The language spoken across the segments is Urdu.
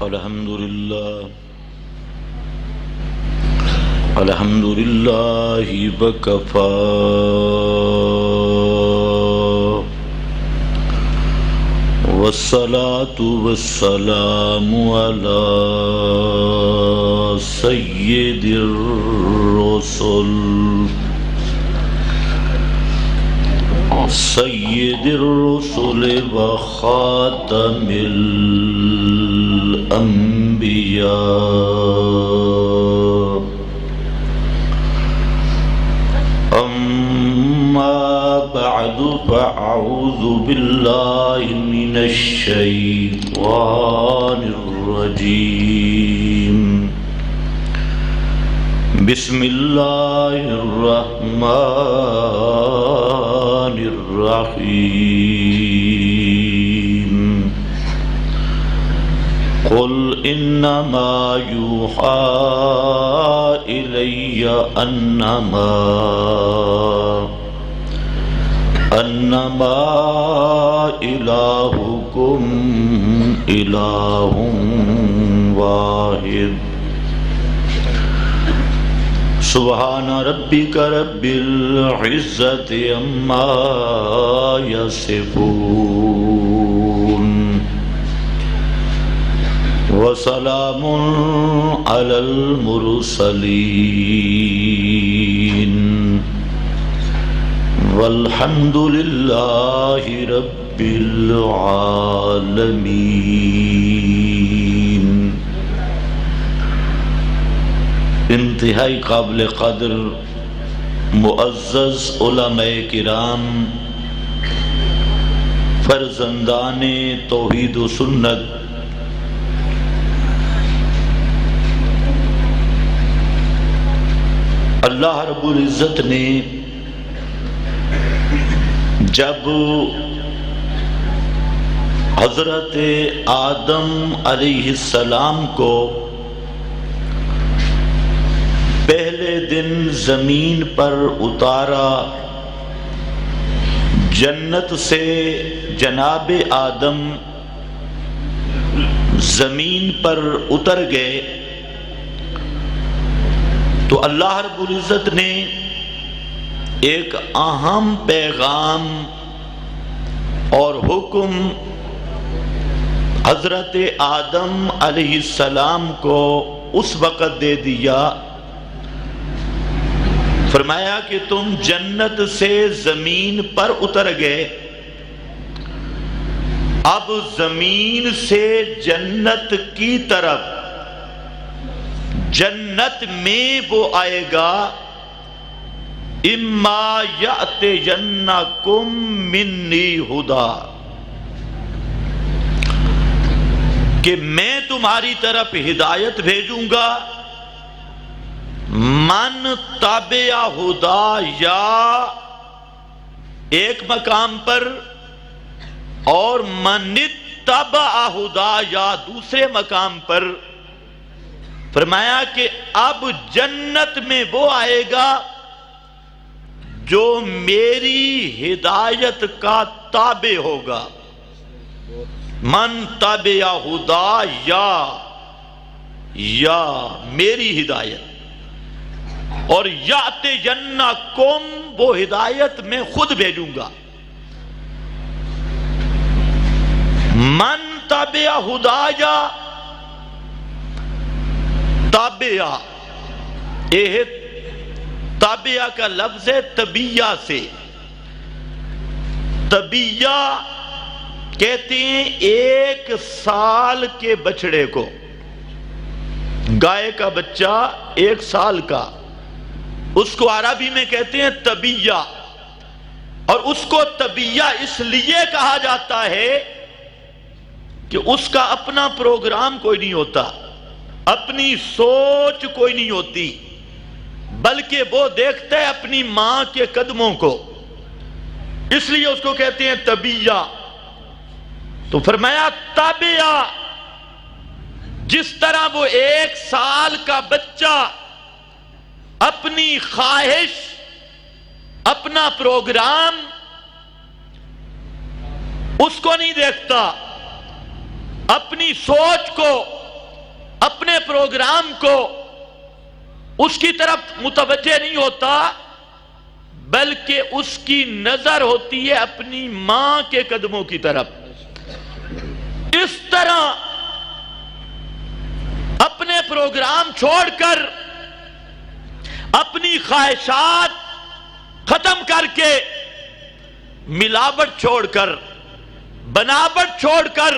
الحمد لله وكفى والصلاة والسلام على سيد الرسل وخاتم الأنبياء. أما بعد فأعوذ بالله من الشيطان الرجيم. بسم الله الرحمن الرحيم. قل إنما يوحى إلي أنما إلهكم إله واحد. سبحان ربك رب العزة عما يصفون وسلام على المرسلين والحمد لله رب العالمين. انتہائی قابل قدر معزز علماء کرام، فرزندان توحید و سنت، اللہ رب العزت نے جب حضرت آدم علیہ السلام کو پہلے دن زمین پر اتارا، جنت سے جناب آدم زمین پر اتر گئے تو اللہ رب العزت نے ایک اہم پیغام اور حکم حضرت آدم علیہ السلام کو اس وقت دے دیا. فرمایا کہ تم جنت سے زمین پر اتر گئے، اب زمین سے جنت کی طرف، جنت میں وہ آئے گا، اما یأتینکم منی ہدا، کہ میں تمہاری طرف ہدایت بھیجوں گا. من تابع ہدا یا ایک مقام پر، اور من اتبع ہدا یا دوسرے مقام پر. فرمایا کہ اب جنت میں وہ آئے گا جو میری ہدایت کا تابع ہوگا. من تابع ہدا یا میری ہدایت، اور یأتینکم وہ ہدایت میں خود بھیجوں گا. من تابع ہدایا، تابع تابعہ کا لفظ ہے طبیعہ سے. طبیعہ کہتے ہیں ایک سال کے بچڑے کو، گائے کا بچہ 1 سال کا، اس کو عربی میں کہتے ہیں طبیعہ. اور اس کو طبیعہ اس لیے کہا جاتا ہے کہ اس کا اپنا پروگرام کوئی نہیں ہوتا، اپنی سوچ کوئی نہیں ہوتی، بلکہ وہ دیکھتا ہے اپنی ماں کے قدموں کو، اس لیے اس کو کہتے ہیں طبیعہ. تو فرمایا تابعہ، جس طرح وہ 1 سال کا بچہ اپنی خواہش، اپنا پروگرام اس کو نہیں دیکھتا، اپنی سوچ کو اپنے پروگرام کو اس کی طرف متوجہ نہیں ہوتا، بلکہ اس کی نظر ہوتی ہے اپنی ماں کے قدموں کی طرف۔ اس طرح اپنے پروگرام چھوڑ کر، اپنی خواہشات ختم کر کے، ملاوٹ چھوڑ کر، بناوٹ چھوڑ کر،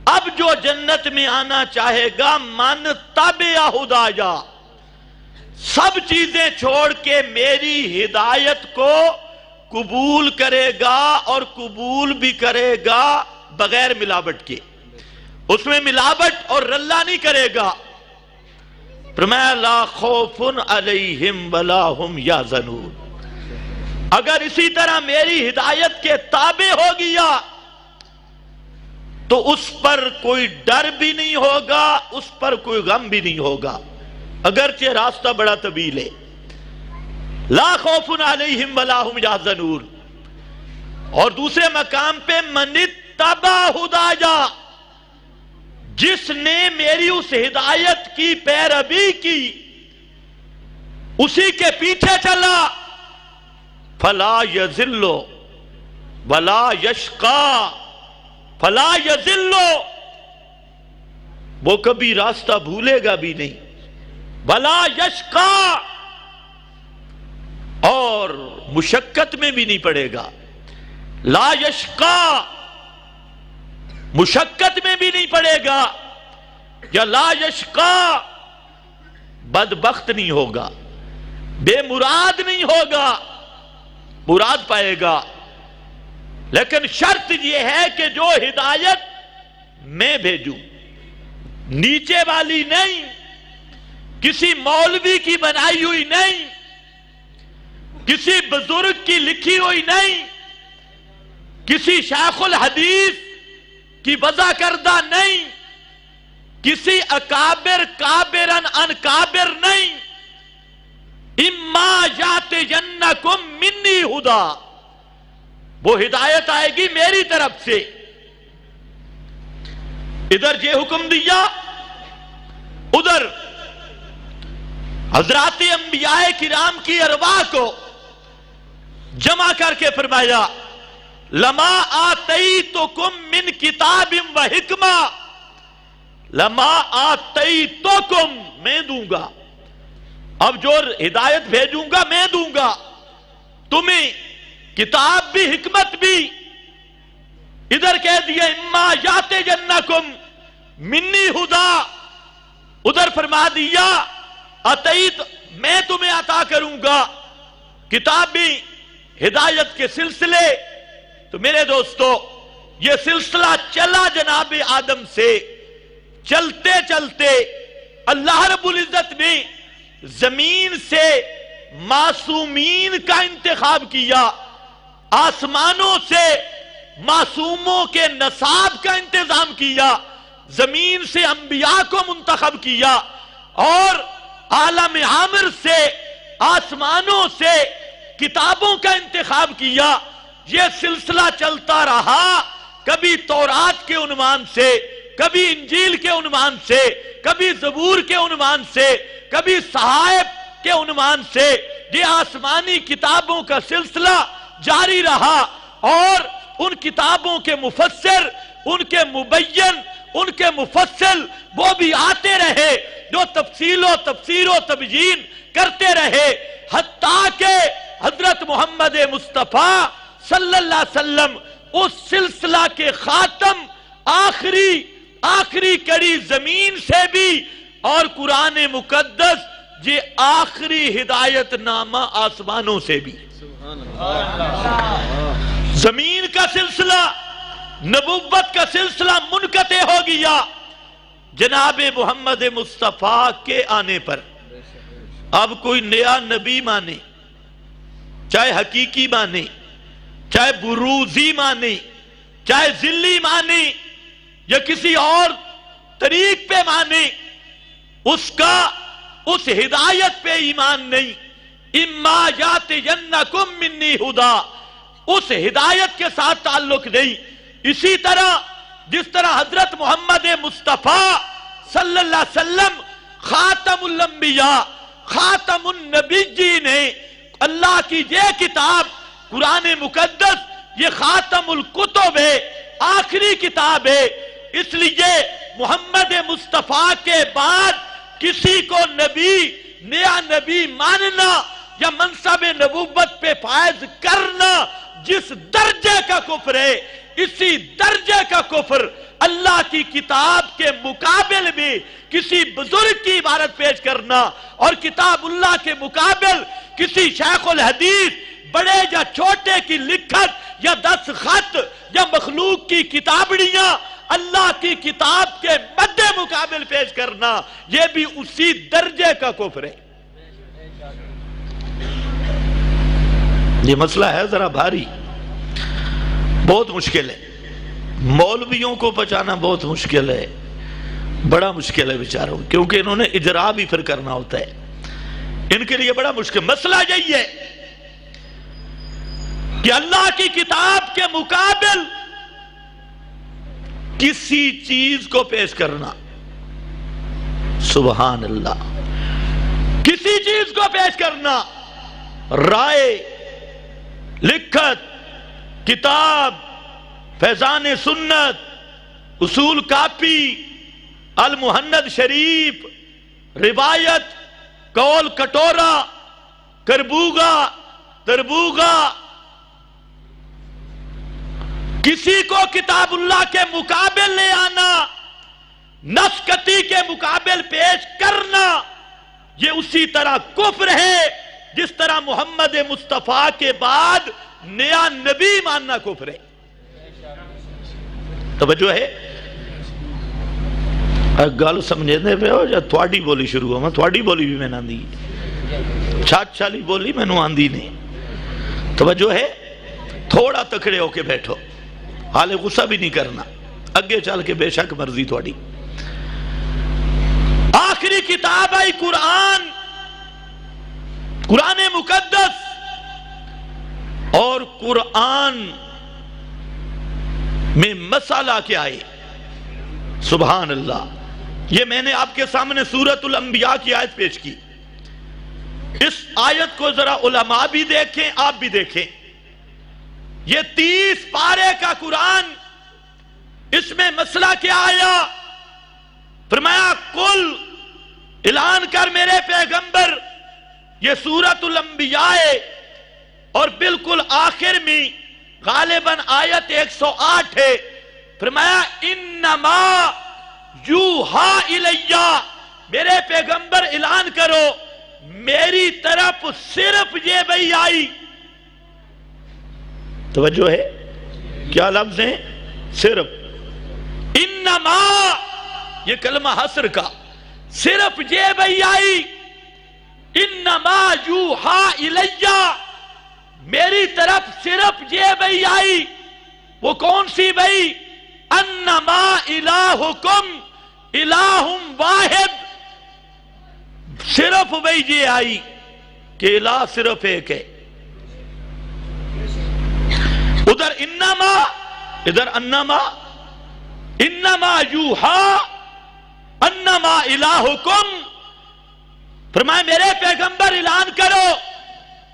اب جو جنت میں آنا چاہے گا، من تبع ہدایا، سب چیزیں چھوڑ کے میری ہدایت کو قبول کرے گا، اور قبول بھی کرے گا بغیر ملاوٹ کے، اس میں ملاوٹ اور رلا نہیں کرے گا۔ فرمایا لا خوف علیہم ولا ہم یحزنون۔ اگر اسی طرح میری ہدایت کے تابع ہو گیا تو اس پر کوئی ڈر بھی نہیں ہوگا، اس پر کوئی غم بھی نہیں ہوگا، اگرچہ راستہ بڑا طویل ہے۔ لا خوف علیہم ولا ہم یحزنون۔ اور دوسرے مقام پہ من اتبع ہدایا، جس نے میری اس ہدایت کی پیروی کی، اسی کے پیچھے چلا، فلا یضل ولا یشقی، فلا یضل، وہ کبھی راستہ بھولے گا بھی نہیں، ولا یشقی، اور مشقت میں بھی نہیں پڑے گا۔ لا یشقی، مشقت میں بھی نہیں پڑے گا، یا لا یشقی، بدبخت نہیں ہوگا، بے مراد نہیں ہوگا، مراد پائے گا۔ لیکن شرط یہ ہے کہ جو ہدایت میں بھیجوں، نیچے والی نہیں، کسی مولوی کی بنائی ہوئی نہیں، کسی بزرگ کی لکھی ہوئی نہیں، کسی شیخ الحدیث کی وضع کردہ نہیں، کسی اکابر کابرن ان کابر نہیں، اما یاتینکم منی ہدا، وہ ہدایت آئے گی میری طرف سے۔ ادھر یہ حکم دیا، ادھر حضرات انبیاء کرام کی ارواح کو جمع کر کے فرمایا لما آتیتکم من کتاب و حکمہ، لما آتیتکم، میں دوں گا، اب جو ہدایت بھیجوں گا میں دوں گا تمہیں، کتاب بھی حکمت بھی۔ ادھر کہہ دیا اما یاتینکم منی ہدا، ادھر فرما دیا اتیت، میں تمہیں عطا کروں گا کتاب بھی، ہدایت کے سلسلے۔ تو میرے دوستو، یہ سلسلہ چلا جناب آدم سے، چلتے چلتے اللہ رب العزت نے زمین سے معصومین کا انتخاب کیا، آسمانوں سے معصوموں کے نصاب کا انتظام کیا، زمین سے انبیاء کو منتخب کیا، اور عالم عامر سے، آسمانوں سے کتابوں کا انتخاب کیا۔ یہ سلسلہ چلتا رہا، کبھی تورات کے عنوان سے، کبھی انجیل کے عنوان سے، کبھی زبور کے عنوان سے، کبھی صحائف کے عنوان سے، یہ آسمانی کتابوں کا سلسلہ جاری رہا، اور ان کتابوں کے مفسر، ان کے مبین، ان کے مفصل وہ بھی آتے رہے جو تفصیل و تفسیر و تبیین کرتے رہے، حتیٰ کہ حضرت محمد مصطفیٰ صلی اللہ علیہ وسلم اس سلسلہ کے خاتم، آخری کڑی زمین سے بھی، اور قرآن مقدس یہ آخری ہدایت نامہ آسمانوں سے بھی۔ زمین کا سلسلہ، نبوت کا سلسلہ منقطع ہو گیا جناب محمد مصطفیٰ کے آنے پر۔ اب کوئی نیا نبی مانے، چاہے حقیقی مانے، چاہے بروزی مانے، چاہے ذلی مانے، یا کسی اور طریق پہ مانے، اس کا اس ہدایت پہ ایمان نہیں۔ اما یاتینکم منی ہدا، اس ہدایت کے ساتھ تعلق نہیں۔ اسی طرح جس طرح حضرت محمد مصطفیٰ صلی اللہ علیہ وسلم خاتم الانبیاء خاتم النبیین ہے. اللہ کی یہ کتاب قرآن مقدس یہ خاتم الکتب ہے، آخری کتاب ہے. اس لیے محمد مصطفیٰ کے بعد کسی کو نبی نیا نبی ماننا یا منصب نبوت پہ فائز کرنا جس درجے کا کفر ہے، اسی درجے کا کفر اللہ کی کتاب کے مقابل میں کسی بزرگ کی عبارت پیش کرنا اور کتاب اللہ کے مقابل کسی شیخ الحدیث بڑے یا چھوٹے کی لکھت یا دستخط یا مخلوق کی کتابڑیاں اللہ کی کتاب کے مد مقابل پیش کرنا، یہ بھی اسی درجے کا کفر ہے. یہ مسئلہ ہے ذرا بھاری، بہت مشکل ہے. مولویوں کو بچانا بہت مشکل ہے، بڑا مشکل ہے بیچاروں، کیونکہ انہوں نے اجرا بھی پھر کرنا ہوتا ہے. ان کے لیے بڑا مشکل مسئلہ یہی ہے کہ اللہ کی کتاب کے مقابل کسی چیز کو پیش کرنا، سبحان اللہ، کسی چیز کو پیش کرنا، رائے، لکھت، کتاب، فیضان سنت، اصول کاپی، المحند شریف، روایت، قول کٹورا، کربوگا، تربوگا، کسی کو کتاب اللہ کے مقابل لے آنا، نسکتی کے مقابل پیش کرنا، یہ اسی طرح کفر ہے جس طرح محمد مصطفیٰ کے بعد نیا نبی ماننا کفر ہے. توجہ ہے؟ گل سمجھنے پہ ہو یا تھوڑی بولی شروع ہو؟ میں تھوڑی بولی بھی میں نہ دی، چھات چھالی بولی میں نو آندھی نہیں. توجہ ہے؟ تھوڑا تکڑے ہو کے بیٹھو، حال غصہ بھی نہیں کرنا، اگے چل کے بے شک مرضی تھوڑی. آخری کتاب آئی قرآن، قرآن مقدس، اور قرآن میں مسئلہ کیا ہے؟ سبحان اللہ. یہ میں نے آپ کے سامنے سورۃ الانبیاء کی آیت پیش کی. اس آیت کو ذرا علماء بھی دیکھیں، آپ بھی دیکھیں. یہ 30 پارے کا قرآن، اس میں مسئلہ کیا آیا؟ فرمایا کل اعلان کر میرے پیغمبر، یہ سورۃ الانبیاء ہے اور بالکل آخر میں غالباً آیت 108 ہے. فرمایا انما یوحا الیہ، میرے پیغمبر اعلان کرو میری طرف صرف یہ وحی آئی. توجہ ہے؟ کیا لفظ ہیں؟ صرف. انما، یہ کلمہ حصر کا، صرف یہ وحی آئی. انما یوحا الیہ، میری طرف صرف یہ وحی آئی. وہ کون سی وحی؟ انما الہکم الہ واحد. صرف وحی یہ آئی کہ الہ صرف ایک ہے. ادھر انما، ادھر انما. انما یوحا انما الہکم. فرمایا میرے پیغمبر اعلان کرو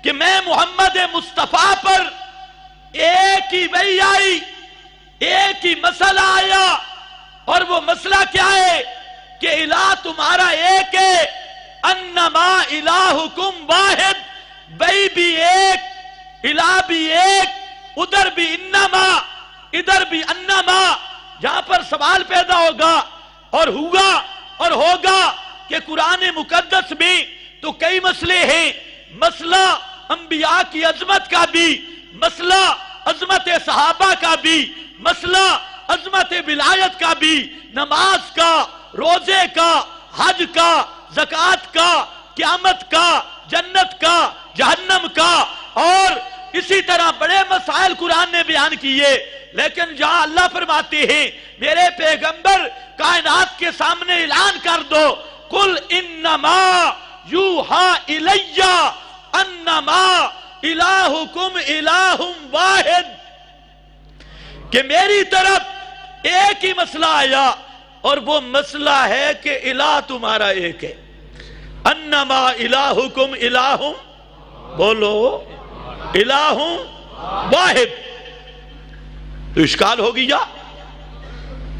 کہ میں محمد مصطفیٰ پر ایک ہی وحی آئی، ایک ہی مسئلہ آیا. اور وہ مسئلہ کیا ہے؟ کہ الہ تمہارا ایک ہے. انما الہکم واحد، وحی بھی ایک، الہ بھی ایک. ادھر بھی انما، ادھر بھی انما. یہاں پر سوال پیدا ہوگا اور ہوا اور ہوگا کہ قرآن مقدس میں تو کئی مسئلے ہیں. مسئلہ انبیاء کی عظمت کا بھی، مسئلہ عظمت صحابہ کا بھی، مسئلہ عظمت ولایت کا بھی، نماز کا، روزے کا، حج کا، زکوٰۃ کا، قیامت کا، جنت کا، جہنم کا، اور اسی طرح بڑے مسائل قرآن نے بیان کیے. لیکن جہاں اللہ فرماتے ہیں میرے پیغمبر کائنات کے سامنے اعلان کر دو قل انما یوحا الیہ انما الہکم الہ واحد، کہ میری طرف ایک ہی مسئلہ آیا، اور وہ مسئلہ ہے کہ الہ تمہارا ایک ہے، انما الہکم الہ، بولو الہ واحد. تو اشکال ہو گیا.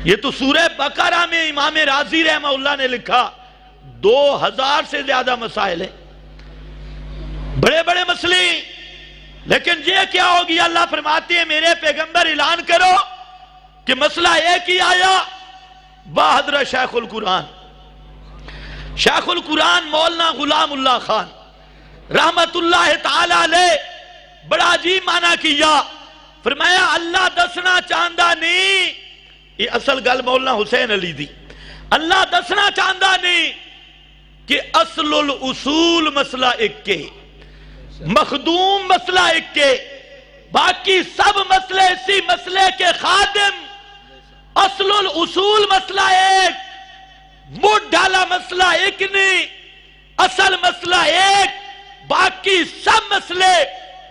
یہ تو سورہ بقرہ میں امام رازی رحمہ اللہ نے لکھا 2000 سے زیادہ مسائل ہیں، بڑے بڑے مسئلے. لیکن یہ کیا ہو گیا؟ اللہ فرماتے ہیں میرے پیغمبر اعلان کرو کہ مسئلہ ایک ہی آیا. بہادر شیخ القرآن، شیخ القرآن مولانا غلام اللہ خان رحمت اللہ تعالی علیہ بڑا عجیب معنی کیا. فرمایا اللہ دسنا چاہندہ نہیں، یہ اصل گل مولانا حسین علی دی، اللہ دسنا چاہندہ نہیں کہ اصل الاصول مسئلہ ایک کے، مخدوم مسئلہ ایک کے، باقی سب مسئلے اسی مسئلے کے خادم. اصل الاصول مسئلہ ایک، مڈ ڈالا مسئلہ ایک نہیں، اصل مسئلہ ایک، باقی سب مسئلے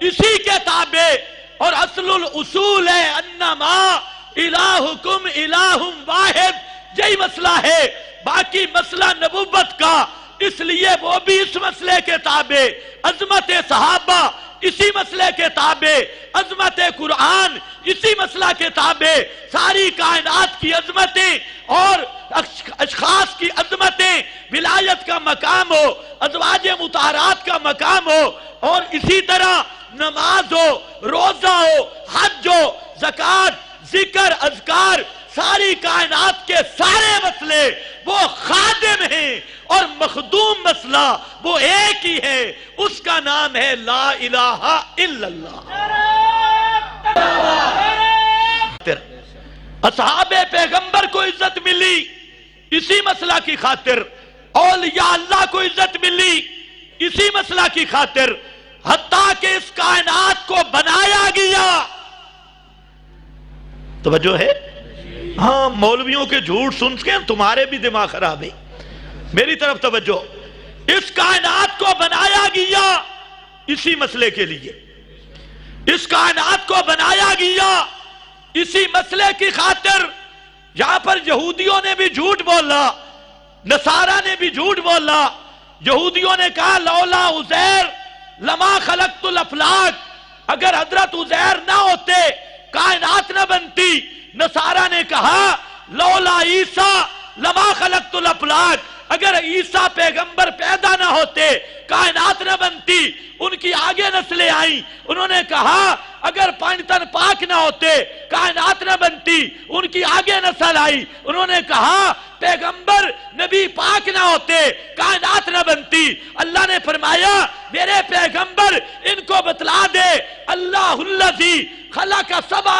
اسی کے تابع. اور اصل الاصول ہے انما الہکم الہ واحد، یہی مسئلہ ہے. باقی مسئلہ نبوت کا، اس لیے وہ بھی اس مسئلے کے تابع، عظمت صحابہ اسی مسئلے کے تابع، عظمت قرآن اسی مسئلہ کے تابع. ساری کائنات کی عظمتیں اور اشخاص کی عظمتیں، ولایت کا مقام ہو، ازواج مطہرات کا مقام ہو، اور اسی طرح نماز ہو، روزہ ہو، حج ہو، زکوٰۃ، ذکر، اذکار، ساری کائنات کے سارے مسئلے وہ خادم ہیں، اور مخدوم مسئلہ وہ ایک ہی ہے، اس کا نام ہے لا الہ الا اللہ. اصحاب پیغمبر کو عزت ملی اسی مسئلہ کی خاطر، اولیاء اللہ کو عزت ملی اسی مسئلہ کی خاطر، حتیٰ کہ اس کائنات کو بنایا گیا. توجہ ہے؟ ہاں، مولویوں کے جھوٹ سن کے تمہارے بھی دماغ خراب ہے. میری طرف توجہ. اس کائنات کو بنایا گیا اسی مسئلے کے لیے، اس کائنات کو بنایا گیا اسی مسئلے کی خاطر. یہاں پر یہودیوں نے بھی جھوٹ بولا، نصارہ نے بھی جھوٹ بولا. یہودیوں نے کہا لولا عزیر لما خلقت الافلاک، اگر حضرت عزیر نہ ہوتے کائنات نہ بنتی. نصارہ نے کہا لولا عیسیٰ لما خلقت الافلاک، اگر عیسیٰ پیغمبر پیدا نہ ہوتے کائنات نہ بنتی. ان کی آگے نسلیں آئیں، انہوں نے کہا اگر پانتن پاک نہ ہوتے کائنات نہ بنتی. ان کی آگے نسل آئی، انہوں نے کہا پیغمبر نبی پاک نہ ہوتے کائنات نہ بنتی. اللہ نے فرمایا میرے پیغمبر ان کو بتلا دے اللہ الذی خلق سبع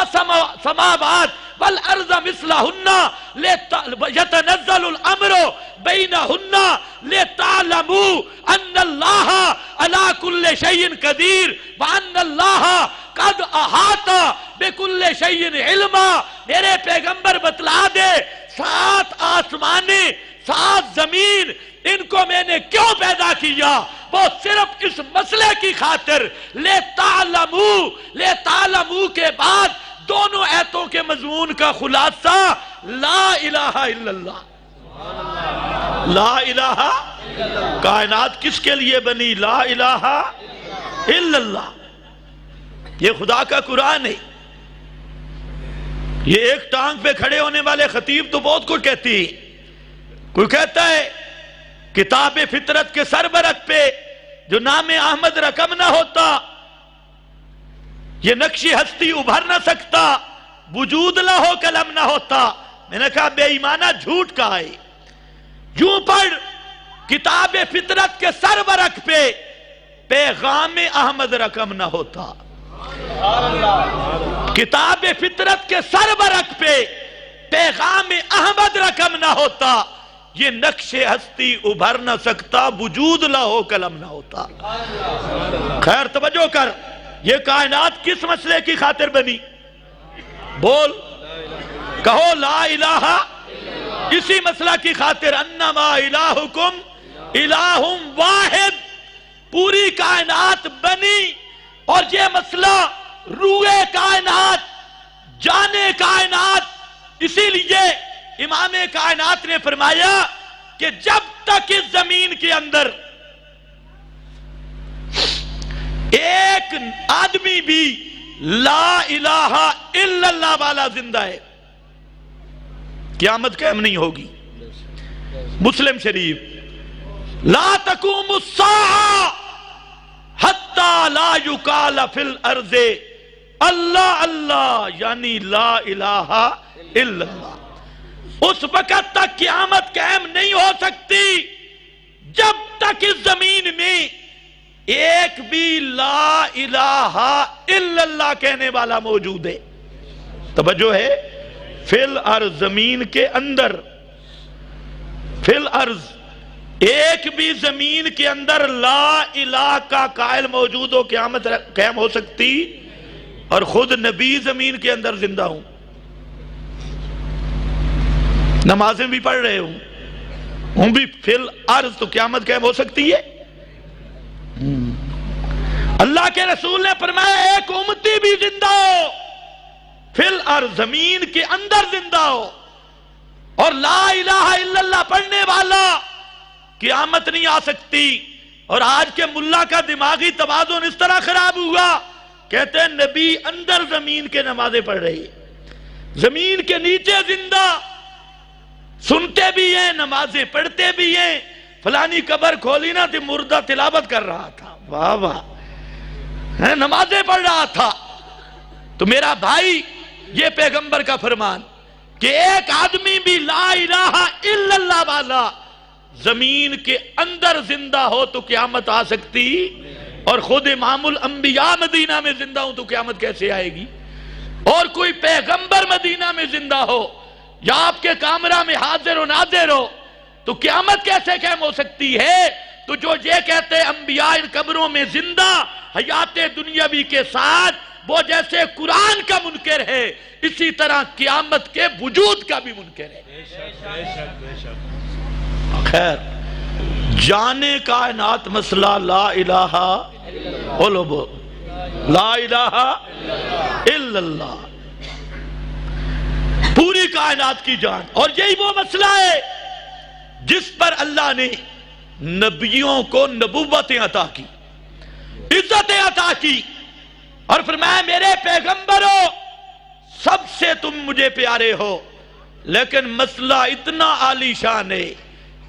سماوات والارض مثلہن یتنزل الامر بینہن لتعلموا ان اللہ علی کل شیء قدیر وان اللہ قد احاط بکل شیء علما. میرے پیغمبر بتلا دے 7 آسمانیں 7 زمین ان کو میں نے کیوں پیدا کیا؟ وہ صرف اس مسئلے کی خاطر. لِتَعْلَمُوا کے بعد دونوں آیتوں کے مضمون کا خلاصہ لا الہ الا اللہ. لا الہ، کائنات کس کے لیے بنی؟ لا الہ الا اللہ. یہ خدا کا قرآن ہے. یہ ایک ٹانگ پہ کھڑے ہونے والے خطیب تو بہت کچھ کہتی ہے. کوئی کہتا ہے کتاب فطرت کے سربرق پہ جو نام احمد رقم نہ ہوتا یہ نقشی ہستی ابھر نہ سکتا، وجود نہ ہو قلم نہ ہوتا. میں نے کہا بے ایمانہ جھوٹ کہا ہے. یوں پڑھ کتاب فطرت کے سربرق پہ پیغام احمد رقم نہ ہوتا. کتاب فطرت کے سربرق پہ پیغام احمد رقم نہ ہوتا، یہ نقش ہستی ابھر نہ سکتا، وجود نہ ہو قلم نہ ہوتا. خیر توجہ کر، یہ کائنات کس مسئلے کی خاطر بنی؟ بول، کہو لا الہ. اسی مسئلہ کی خاطر انما الہکم الہ واحد. پوری کائنات بنی، اور یہ مسئلہ روئے کائنات، جانے کائنات. اسی لیے امام کائنات نے فرمایا کہ جب تک اس زمین کے اندر ایک آدمی بھی لا الہ الا اللہ والا زندہ ہے، قیامت قائم نہیں ہوگی۔ مسلم شریف، لا تقوم الساعہ حتی لا یقال فی الارض اللہ اللہ، یعنی لا الہ الا اللہ۔ اس وقت تک قیامت قائم نہیں ہو سکتی جب تک اس زمین میں ایک بھی لا الہ الا اللہ کہنے والا موجود ہے۔ توجہ ہے، فی الارض، زمین کے اندر، فی الارض، ایک بھی زمین کے اندر لا الہ کا قائل موجود ہو قیامت قائم ہو سکتی، اور خود نبی زمین کے اندر زندہ ہوں، نمازیں بھی پڑھ رہے ہوں بھی فی الارض، تو قیامت قائم ہو سکتی ہے؟ اللہ کے رسول نے فرمایا ایک امتی بھی زندہ ہو فی الارض، زمین کے اندر زندہ ہو، اور لا الہ الا اللہ پڑھنے والا، قیامت نہیں آ سکتی۔ اور آج کے ملا کا دماغی توازن اس طرح خراب ہوا، کہتے ہیں نبی اندر زمین کے نمازیں پڑھ رہی ہے، زمین کے نیچے زندہ، سنتے بھی ہیں، نمازیں پڑھتے بھی ہیں۔ فلانی قبر کھولی نا تو مردہ تلاوت کر رہا تھا، واہ واہ، نمازیں پڑھ رہا تھا۔ تو میرا بھائی، یہ پیغمبر کا فرمان کہ ایک آدمی بھی لا الہ الا اللہ والا زمین کے اندر زندہ ہو تو قیامت آ سکتی، اور خود امام الانبیاء مدینہ میں زندہ ہوں تو قیامت کیسے آئے گی؟ اور کوئی پیغمبر مدینہ میں زندہ ہو یا آپ کے کامرہ میں حاضر و ناظر ہو تو قیامت کیسے قائم ہو سکتی ہے؟ تو جو یہ کہتے ہیں انبیاء ان قبروں میں زندہ حیات دنیاوی کے ساتھ، وہ جیسے قرآن کا منکر ہے، اسی طرح قیامت کے وجود کا بھی منکر ہے۔ خیر، جانے کائنات مسئلہ لا الہ لا الہ الا اللہ، پوری کائنات کی جان۔ اور یہی وہ مسئلہ ہے جس پر اللہ نے نبیوں کو نبوتیں عطا کی، عزتیں عطا کی، اور فرمایا میرے پیغمبرو سب سے تم مجھے پیارے ہو، لیکن مسئلہ اتنا عالی شان ہے،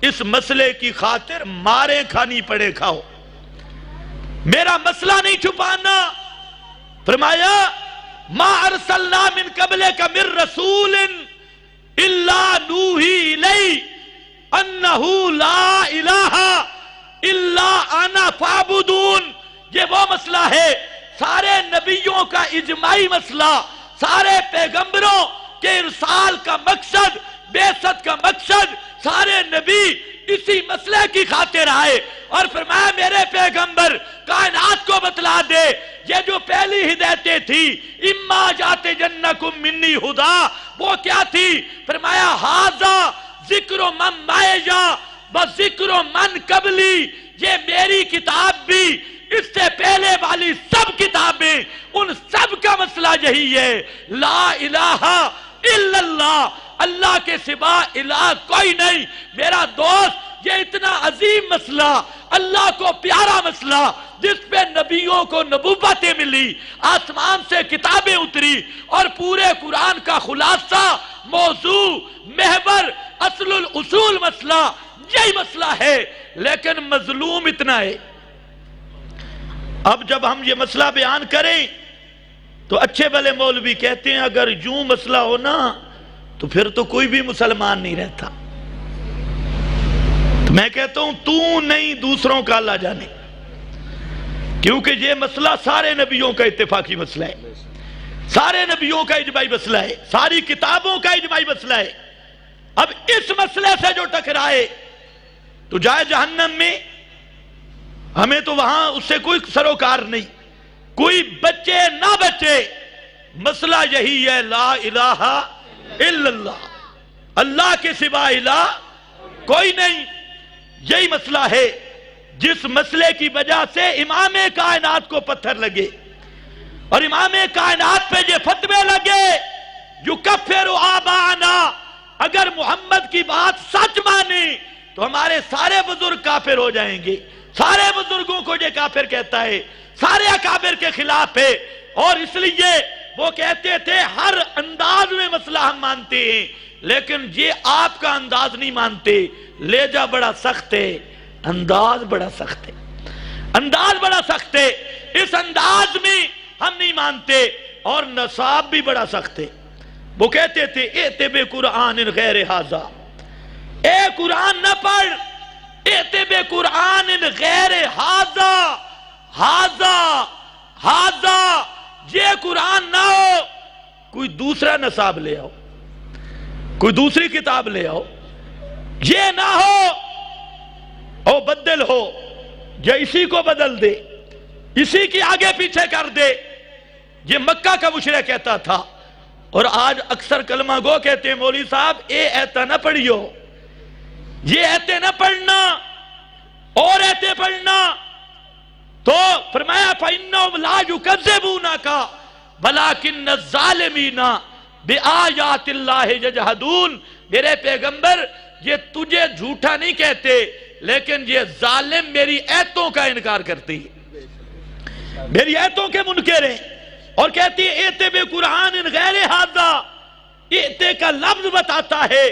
اس مسئلے کی خاطر مارے کھانی پڑے کھاؤ، میرا مسئلہ نہیں چھپانا۔ فرمایا ما ارسلنا من قبلک من رسول الا نوحی الیہ انہ لا الہ الا انا فاعبدون۔ یہ وہ مسئلہ ہے، سارے نبیوں کا اجماعی مسئلہ، سارے پیغمبروں کے ارسال کا مقصد، بعثت کا مقصد، سارے نبی اسی مسئلے کی خاطر آئے، اور فرمایا میرے پیغمبر کائنات کو بتلا دے یہ جو پہلی ہدایتیں تھی، اما جات جنکم منی ہدا، وہ کیا تھی؟ فرمایا ھذا ذکر من معیا و ذکر من قبلی، یہ میری کتاب بھی، اس سے پہلے والی سب کتابیں، ان سب کا مسئلہ یہی ہے، لا الہ الا اللہ، اللہ کے سوا الہ کوئی نہیں۔ میرا دوست، یہ اتنا عظیم مسئلہ، اللہ کو پیارا مسئلہ، جس پہ نبیوں کو نبوتیں ملی، آسمان سے کتابیں اتری، اور پورے قرآن کا خلاصہ، موضوع، محور، اصل الاصول مسئلہ یہی مسئلہ ہے، لیکن مظلوم اتنا ہے۔ اب جب ہم یہ مسئلہ بیان کریں تو اچھے بھلے مولوی کہتے ہیں اگر یوں مسئلہ ہونا تو پھر تو کوئی بھی مسلمان نہیں رہتا۔ تو میں کہتا ہوں تو نہیں، دوسروں کا اللہ جانے، کیونکہ یہ مسئلہ سارے نبیوں کا اتفاقی مسئلہ ہے، سارے نبیوں کا اجماعی مسئلہ ہے، ساری کتابوں کا اجماعی مسئلہ ہے۔ اب اس مسئلے سے جو ٹکرائے تو جائے جہنم میں، ہمیں تو وہاں اس سے کوئی سروکار نہیں، کوئی بچے نہ بچے، مسئلہ یہی ہے لا الہ الا اللہ، اللہ کے سوا الہ کوئی نہیں۔ یہی مسئلہ ہے جس مسئلے کی وجہ سے امام کائنات کو پتھر لگے، اور امام کائنات پہ یہ فتوے لگے یکفر آباءنا اگر محمد کی بات سچ مانی تو ہمارے سارے بزرگ کافر ہو جائیں گے. سارے بزرگوں کو یہ کافر کہتا ہے، سارے اکابر کے خلاف ہے. اور اس لیے وہ کہتے تھے ہر انداز میں مسئلہ ہم مانتے ہیں، لیکن یہ آپ کا انداز نہیں مانتے. لہجہ بڑا سخت ہے، انداز بڑا سخت ہے، انداز بڑا سخت ہے، اس انداز میں ہم نہیں مانتے. اور نصاب بھی بڑا سخت ہے. وہ کہتے تھے ایتے بے قرآن غیر حاضا، اے قرآن نہ پڑھ، ایتے بے قرآن غیر حاضا. حاضا حاضا یہ قرآن نہ ہو، کوئی دوسرا نصاب لے آؤ، کوئی دوسری کتاب لے آؤ. یہ نہ ہو او بدل ہو، یا اسی کو بدل دے، اسی کی آگے پیچھے کر دے. یہ مکہ کا مشرک کہتا تھا. اور آج اکثر کلمہ گو کہتے ہیں مولوی صاحب اے ایتا نہ پڑھیو، یہ ایتے نہ پڑھنا اور ایتے پڑھنا. تو فرمایا فَإِنَّهُمْ لَا يُكَذِّبُونَكَ وَلَكِنَّ الظَّالِمِينَ بِآيَاتِ اللَّهِ يَجْحَدُونَ. میرے پیغمبر یہ تجھے جھوٹا نہیں کہتے، لیکن یہ ظالم میری ایتوں کا انکار کرتی ہے، میری ایتوں کے منکر ہیں. اور کہتی ہے ایتے بے قرآن غیر حاضا. ایتے کا لفظ بتاتا ہے.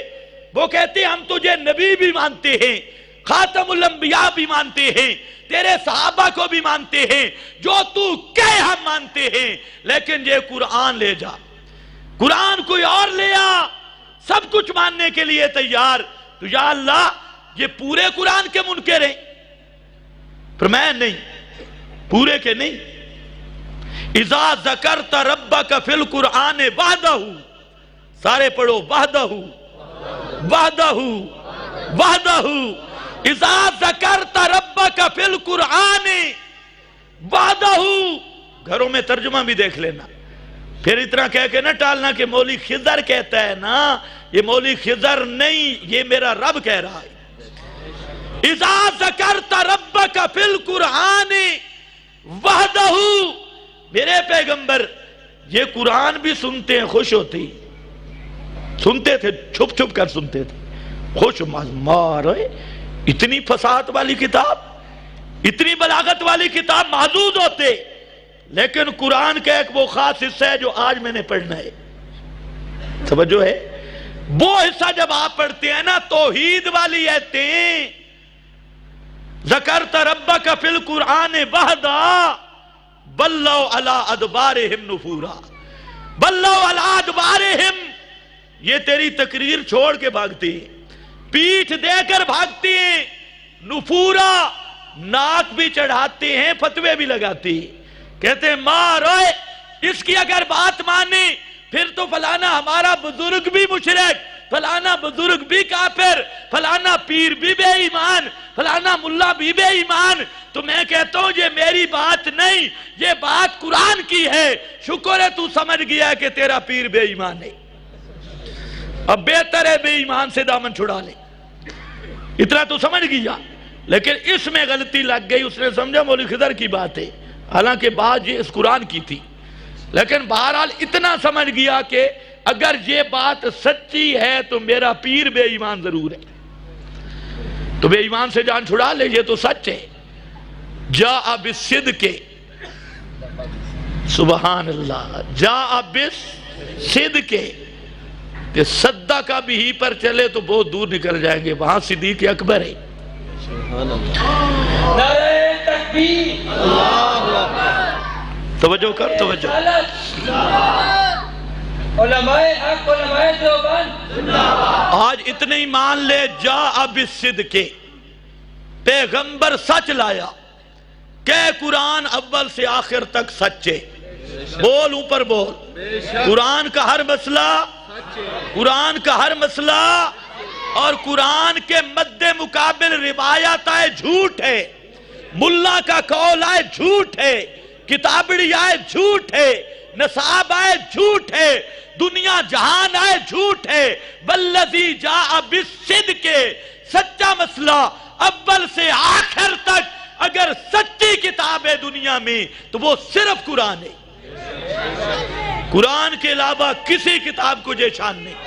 وہ کہتے ہیں ہم تجھے نبی بھی مانتے ہیں، خاتم الانبیاء بھی مانتے ہیں، تیرے صحابہ کو بھی مانتے ہیں، جو تو کہے ہم مانتے ہیں، لیکن یہ قرآن لے جا، قرآن کوئی اور لے آ، سب کچھ ماننے کے لیے تیار. تو یا اللہ یہ پورے قرآن کے منکر ہیں؟ فرمایا نہیں، پورے کے نہیں. اذا ذکرت ربک فی القرآن وحدہ، سارے پڑھو وحدہ وحدہ وحدہ. اذا ذکرت ربک فی القرآن وحدہ. گھروں میں ترجمہ بھی دیکھ لینا، پھر اتنا کہہ کے نہ ٹالنا کہ مولوی خضر کہتا ہے. نا، یہ مولوی خضر نہیں، یہ میرا رب کہہ رہا ہے. اذا ذکرت ربک فی القرآن وحدہ. میرے پیغمبر یہ قرآن بھی سنتے ہیں، خوش ہوتے ہیں، سنتے تھے، چھپ چھپ کر سنتے تھے، خوش مارے. اتنی فصاحت والی کتاب، اتنی بلاغت والی کتاب محظوظ ہوتے. لیکن قرآن کا ایک وہ خاص حصہ ہے جو آج میں نے پڑھنا ہے، سمجھو ہے وہ حصہ جب آپ پڑھتے ہیں نا توحید والی ایتیں، ذکرت ربک فی القرآن وحدہ بلوا علی ادبارہم نفورا. بلوا علی ادبارہم، یہ تیری تقریر چھوڑ کے بھاگتی ہیں، پیٹھ دے کر بھاگتی ہیں. نفورا، ناک بھی چڑھاتے ہیں، فتوے بھی لگاتی ہیں. کہتے ہیں ماروئے اس کی اگر بات مانی پھر تو فلانا ہمارا بزرگ بھی مشرک، فلانا بزرگ بھی کافر، فلانا پیر بھی بے ایمان، فلانا ملا بھی بے ایمان. تو میں کہتا ہوں یہ میری بات نہیں، یہ بات قرآن کی ہے. شکر ہے تو سمجھ گیا کہ تیرا پیر بے ایمان ہے. اب بہتر ہے بے ایمان سے دامن چھڑا لے، اتنا تو سمجھ گیا. لیکن اس میں غلطی لگ گئی، اس نے سمجھا مولوی خضر کی بات ہے، حالانکہ بات یہ اس قرآن کی تھی. لیکن بہرحال اتنا سمجھ گیا کہ اگر یہ بات سچی ہے تو میرا پیر بے ایمان ضرور ہے، تو بے ایمان سے جان چھڑا لے، یہ تو سچ ہے. جاء بالصدق، سبحان اللہ، جاء بالصدق. کہ صدقہ بھی ہی پر چلے تو بہت دور نکل جائیں گے، وہاں صدیق اکبر ہے. نعرہ تکبیر، توجہ کر، توجہ. علماء حق، علماء دیوبند، آج اتنے ہی مان لے جاء بالصدق، پیغمبر سچ لایا، کہ قرآن اول سے آخر تک سچے. بول اوپر بول، قرآن کا ہر مسئلہ، قرآن کا ہر مسئلہ، اور قرآن کے مد مقابل روایت آئے جھوٹ ہے، ملا کا قول آئے جھوٹ ہے، کتابڑی آئے جھوٹ ہے، نصاب آئے جھوٹ ہے، دنیا جہان آئے جھوٹ ہے. والذی جاء بالصدق، سچا مسئلہ اول سے آخر تک اگر سچی کتاب ہے دنیا میں تو وہ صرف قرآن ہے. قرآن کے علاوہ کسی کتاب کو یہ شان نہیں.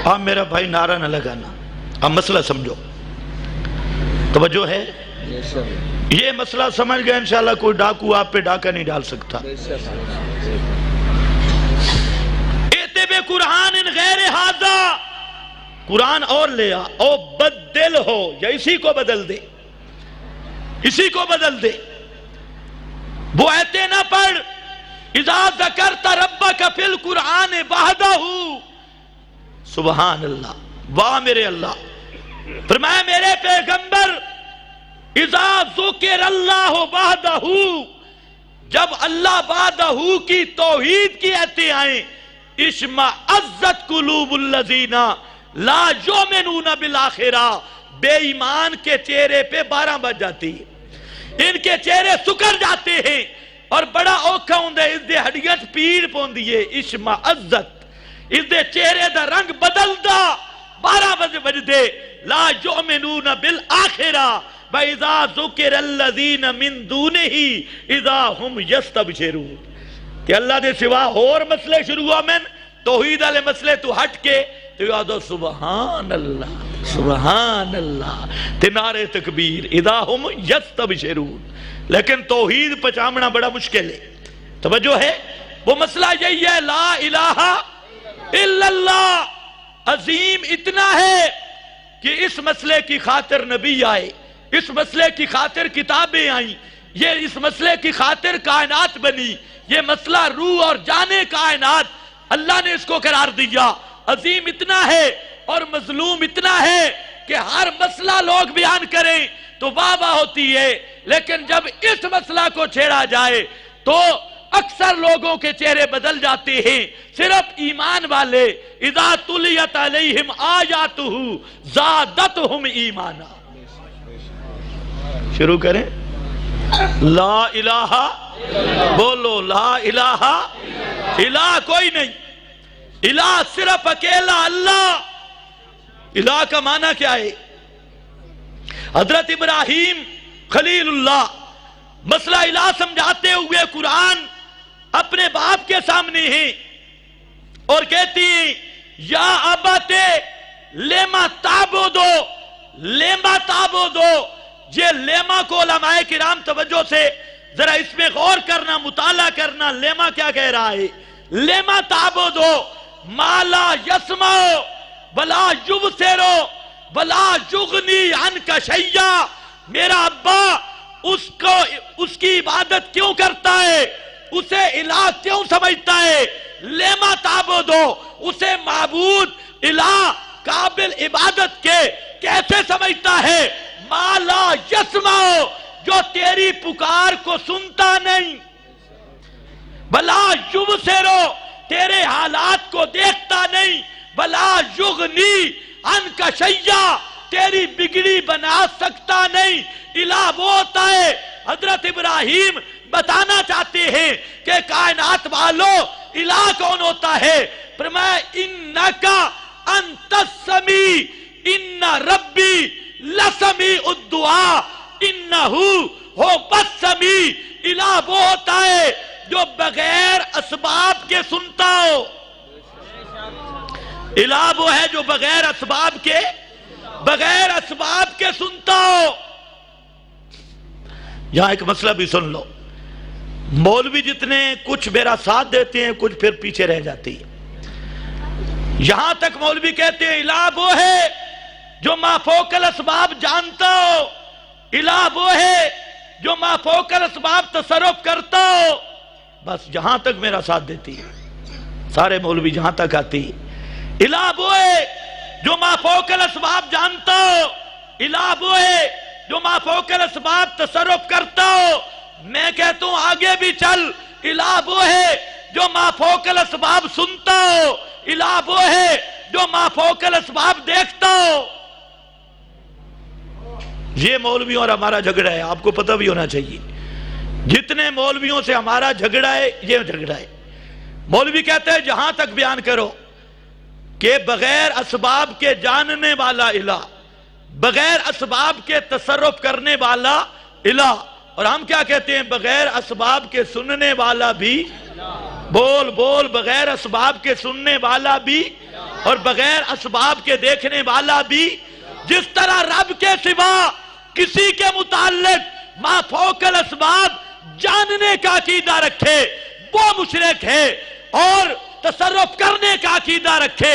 آپ میرا بھائی نعرہ نہ لگانا، اب مسئلہ سمجھو، توجہ ہے؟ یہ مسئلہ سمجھ گئے انشاءاللہ کوئی ڈاکو آپ پہ ڈاکہ نہیں ڈال سکتا۔ ایتے بے قرآن ان غیر حاضا، قرآن اور لیا او بدل ہو، یا اسی کو بدل دے، اسی کو بدل دے، وہ ایتے نہ پڑھ اذا ذکرت ربک فی القرآن وحدہ، سبحان اللہ، واہ میرے اللہ، فرمایا میرے پیغمبر اذا ذکر اللہ وحدہ، جب اللہ وحدہ کی توحید کی آیتیں آئیں، اشمئزت قلوب الذین لا یؤمنون بالآخرہ، بے ایمان کے چہرے پہ 12 بج جاتی ہے، ان کے چہرے سکر جاتے ہیں اور بڑا اوکھا ہوندے، اس دے ہڈیاں پیڑ پوندی ہے، اشمئزت، اس دے چہرے دا رنگ بدل دا، 12 بج دے، لا یؤمنون بالآخرہ، وَإِذَا ذُكِرَ الَّذِينَ مِن دُونِهِ إِذَا هُمْ يَسْتَبْشِرُونَ، کہ اللہ دے سوا اور مسئلے شروع ہوا میں توحید والے مسئلے تو ہٹ کے تو یاد ہو سبحان اللہ سبحان اللہ تے نعرے تکبیر، اذا ہم یستبشرون، لیکن توحید پہچاننا بڑا مشکل ہے، توجہ ہے؟ وہ مسئلہ یہی ہے، لا الہ الا اللہ عظیم اتنا ہے کہ اس مسئلے کی خاطر نبی آئے، اس مسئلے کی خاطر کتابیں آئیں، یہ اس مسئلے کی خاطر کائنات بنی، یہ مسئلہ روح اور جانے کائنات، اللہ نے اس کو قرار دیا، عظیم اتنا ہے اور مظلوم اتنا ہے کہ ہر مسئلہ لوگ بیان کریں تو واہ واہ ہوتی ہے، لیکن جب اس مسئلہ کو چھیڑا جائے تو اکثر لوگوں کے چہرے بدل جاتے ہیں، صرف ایمان والے اذا تلیت علیہم آیاتہ زادتہم ایمانا، شروع کریں، لا الہ، بولو لا الہ، الہ کوئی نہیں، الہ صرف اکیلا اللہ۔ الہ کا معنی کیا ہے؟ حضرت ابراہیم خلیل اللہ مسئلہ الہ سمجھاتے ہوئے قرآن اپنے باپ کے سامنے ہیں اور کہتی ہیں یا ابت لما تعبدو، لما تعبدو، یہ لیما کو علماء کرام توجہ سے ذرا اس میں غور کرنا، مطالعہ کرنا، لیما کیا کہہ رہا ہے؟ لیما تعبدو ما لا یسمع ولا یبصر ولا یغنی عنک شیئا، میرا ابا اس کی عبادت کیوں کرتا ہے، اسے الہ کیوں سمجھتا ہے؟ لیما تعبدو، اسے معبود الہ قابل عبادت کے کیسے سمجھتا ہے؟ ما لا یسمع، جو تیری پکار کو سنتا نہیں، ولا یبصر، تیرے حالات کو دیکھتا نہیں، ولا یغنی عنک شیئا، تیری بگڑی بنا سکتا نہیں۔ الہ وہ ہوتا ہے، حضرت ابراہیم بتانا چاہتے ہیں کہ کائنات والوں الہ کون ہوتا ہے؟ فرمایا انکا انت السمیع ان ربی لسمیع الدعاء انہو ہو السمیع، الہ وہ ہوتا ہے جو بغیر اسباب کے سنتا ہو، الہ وہ ہے جو بغیر اسباب کے سنتا ہو۔ یہاں ایک مسئلہ بھی سن لو، مولوی جتنے کچھ میرا ساتھ دیتے ہیں کچھ پھر پیچھے رہ جاتی ہے، یہاں تک مولوی کہتے ہیں الہ وہ ہے جو ما فوق الاسباب جانتا ہو، الہ وہ ہے جو ما فوق الاسباب تصرف کرتا ہو، بس جہاں تک میرا ساتھ دیتی ہے، سارے مولوی جہاں تک آتی ہے، الہ وہ ہے جو ما فوق الاسباب جانتا ہو، الہ وہ ہے جو ما فوق الاسباب تصرف کرتا ہو، میں کہتا ہوں آگے بھی چل، الہ وہ ہے جو ما فوق الاسباب سنتا ہو، الہ وہ ہے جو ما فوق الاسباب دیکھتا ہو۔ یہ مولویوں اور ہمارا جھگڑا ہے، آپ کو پتہ بھی ہونا چاہیے، جتنے مولویوں سے ہمارا جھگڑا ہے یہ جھگڑا ہے۔ مولوی کہتے ہیں جہاں تک بیان کرو کہ بغیر اسباب کے جاننے والا الہ، بغیر اسباب کے تصرف کرنے والا الہ، اور ہم کیا کہتے ہیں؟ بغیر اسباب کے سننے والا بھی، بول بغیر اسباب کے سننے والا بھی اور بغیر اسباب کے دیکھنے والا بھی. جس طرح رب کے سوا کسی کے متعلق ما فوق الاسباب جاننے کا عقیدہ رکھے وہ مشرک ہے، اور تصرف کرنے کا عقیدہ رکھے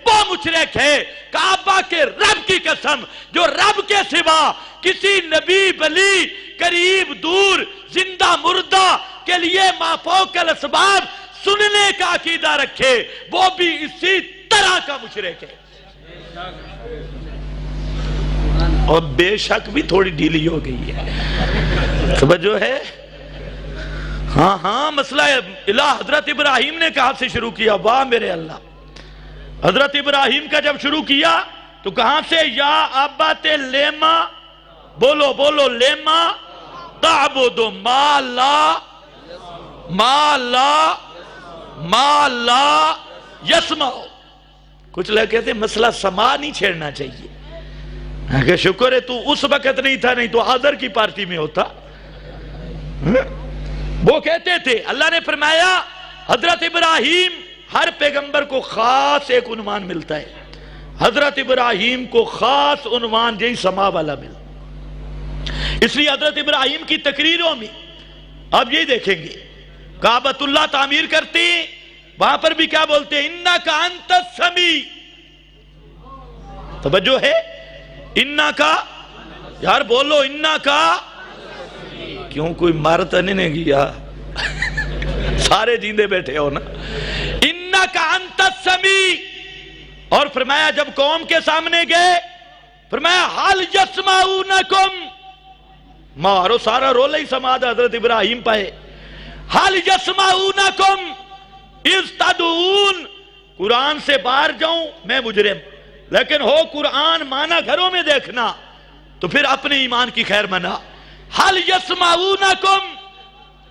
وہ مشرک ہے. کعبہ کے رب کی قسم، جو رب کے سوا کسی نبی ولی قریب دور زندہ مردہ کے لیے ما فوق الاسباب سننے کا عقیدہ رکھے وہ بھی اسی طرح کا مشرک ہے. اور بے شک بھی تھوڑی ڈھیلی ہو گئی ہے، توجہ ہے. ہاں مسئلہ الہ حضرت ابراہیم نے کہاں سے شروع کیا؟ واہ میرے اللہ. حضرت ابراہیم کا جب شروع کیا تو کہاں سے؟ یا ابت لیما، بولو لیما تعبد ما لا یسمع. کچھ لوگ کہتے ہیں مسئلہ سما نہیں چھیڑنا چاہیے. کہ شکر ہے تو اس وقت نہیں تھا، نہیں تو آدر کی پارٹی میں ہوتا. وہ کہتے تھے. اللہ نے فرمایا حضرت ابراہیم، ہر پیغمبر کو خاص ایک عنوان ملتا ہے. حضرت ابراہیم کو خاص عنوان یہی سما والا ملا. اس لیے حضرت ابراہیم کی تقریروں میں آپ یہی دیکھیں گے کعبۃ اللہ تعمیر کرتے ہیں، وہاں پر بھی کیا بولتے ہیں؟ انکا انت السمیع. توجہ ہے؟ انکا، یار بولو انکا. کیوں کوئی مارتا نہیں گیا؟ سارے جیندے بیٹھے ہو نا. انکا انت السمیع. اور فرمایا جب قوم کے سامنے گئے فرمایا حل یسمعونکم. مارو سارا رولہ ہی سماعت حضرت ابراہیم پائے. حل یسمعونکم اذ تدعون. قرآن سے باہر جاؤں میں مجرم، لیکن ہو قرآن مانا گھروں میں دیکھنا تو پھر اپنے ایمان کی خیر منا. حل یسمعونکم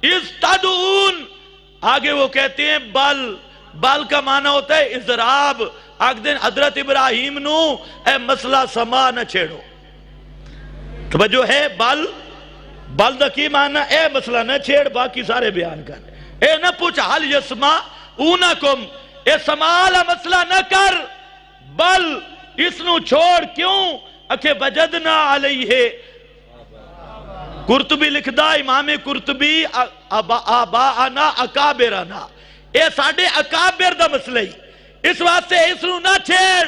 اذ تدعون. آگے وہ کہتے ہیں بل کا معنی ہوتا ہے اضراب. آگدن حضرت ابراہیم نو اے مسئلہ سما نہ چھیڑو. توجہ ہے؟ بل دا کی معنی اے مسئلہ نہ چھیڑ، باقی سارے بیان کر. اے نہ پوچھ حل یسمعونکم، اے سمالا مسئلہ نہ کر، بل اس نو چھوڑ. کیوں؟ اکھے وجدنا علیہ. قرطبی لکھدا، امام قرطبی آباءنا اکابرنا، اے ساڑھے اکابر دا مسئلہ ہی، اس واسطے اس نو نہ چھیڑ.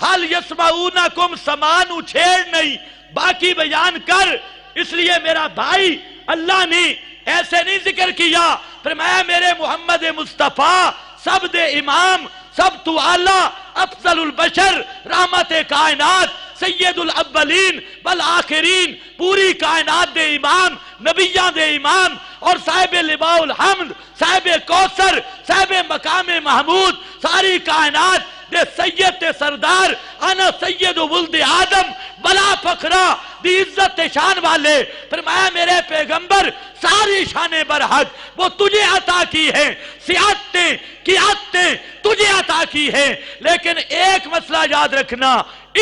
حل یسمعونکم سمانو چھیڑ نہیں، باقی بیان کر. اس لیے میرا بھائی اللہ نے ایسے نہیں ذکر کیا. فرمایا میرے محمد مصطفیٰ سب دے امام، سب تو اعلیٰ، افضل البشر، رحمت کائنات، سید الاولین والآخرین، پوری کائنات دے امام، نبیان دے امام، اور صاحب لواء الحمد، صاحب کوثر، صاحب مقام محمود، ساری کائنات دے سید تے سردار. انا سید ولد آدم بلا فخرہ، دی عزت شان والے. فرمایا میرے پیغمبر ساری شان برحق وہ تجھے عطا کی ہیں، سیادتیں قیادتیں تجھے عطا کی ہیں. لیکن ایک مسئلہ یاد رکھنا،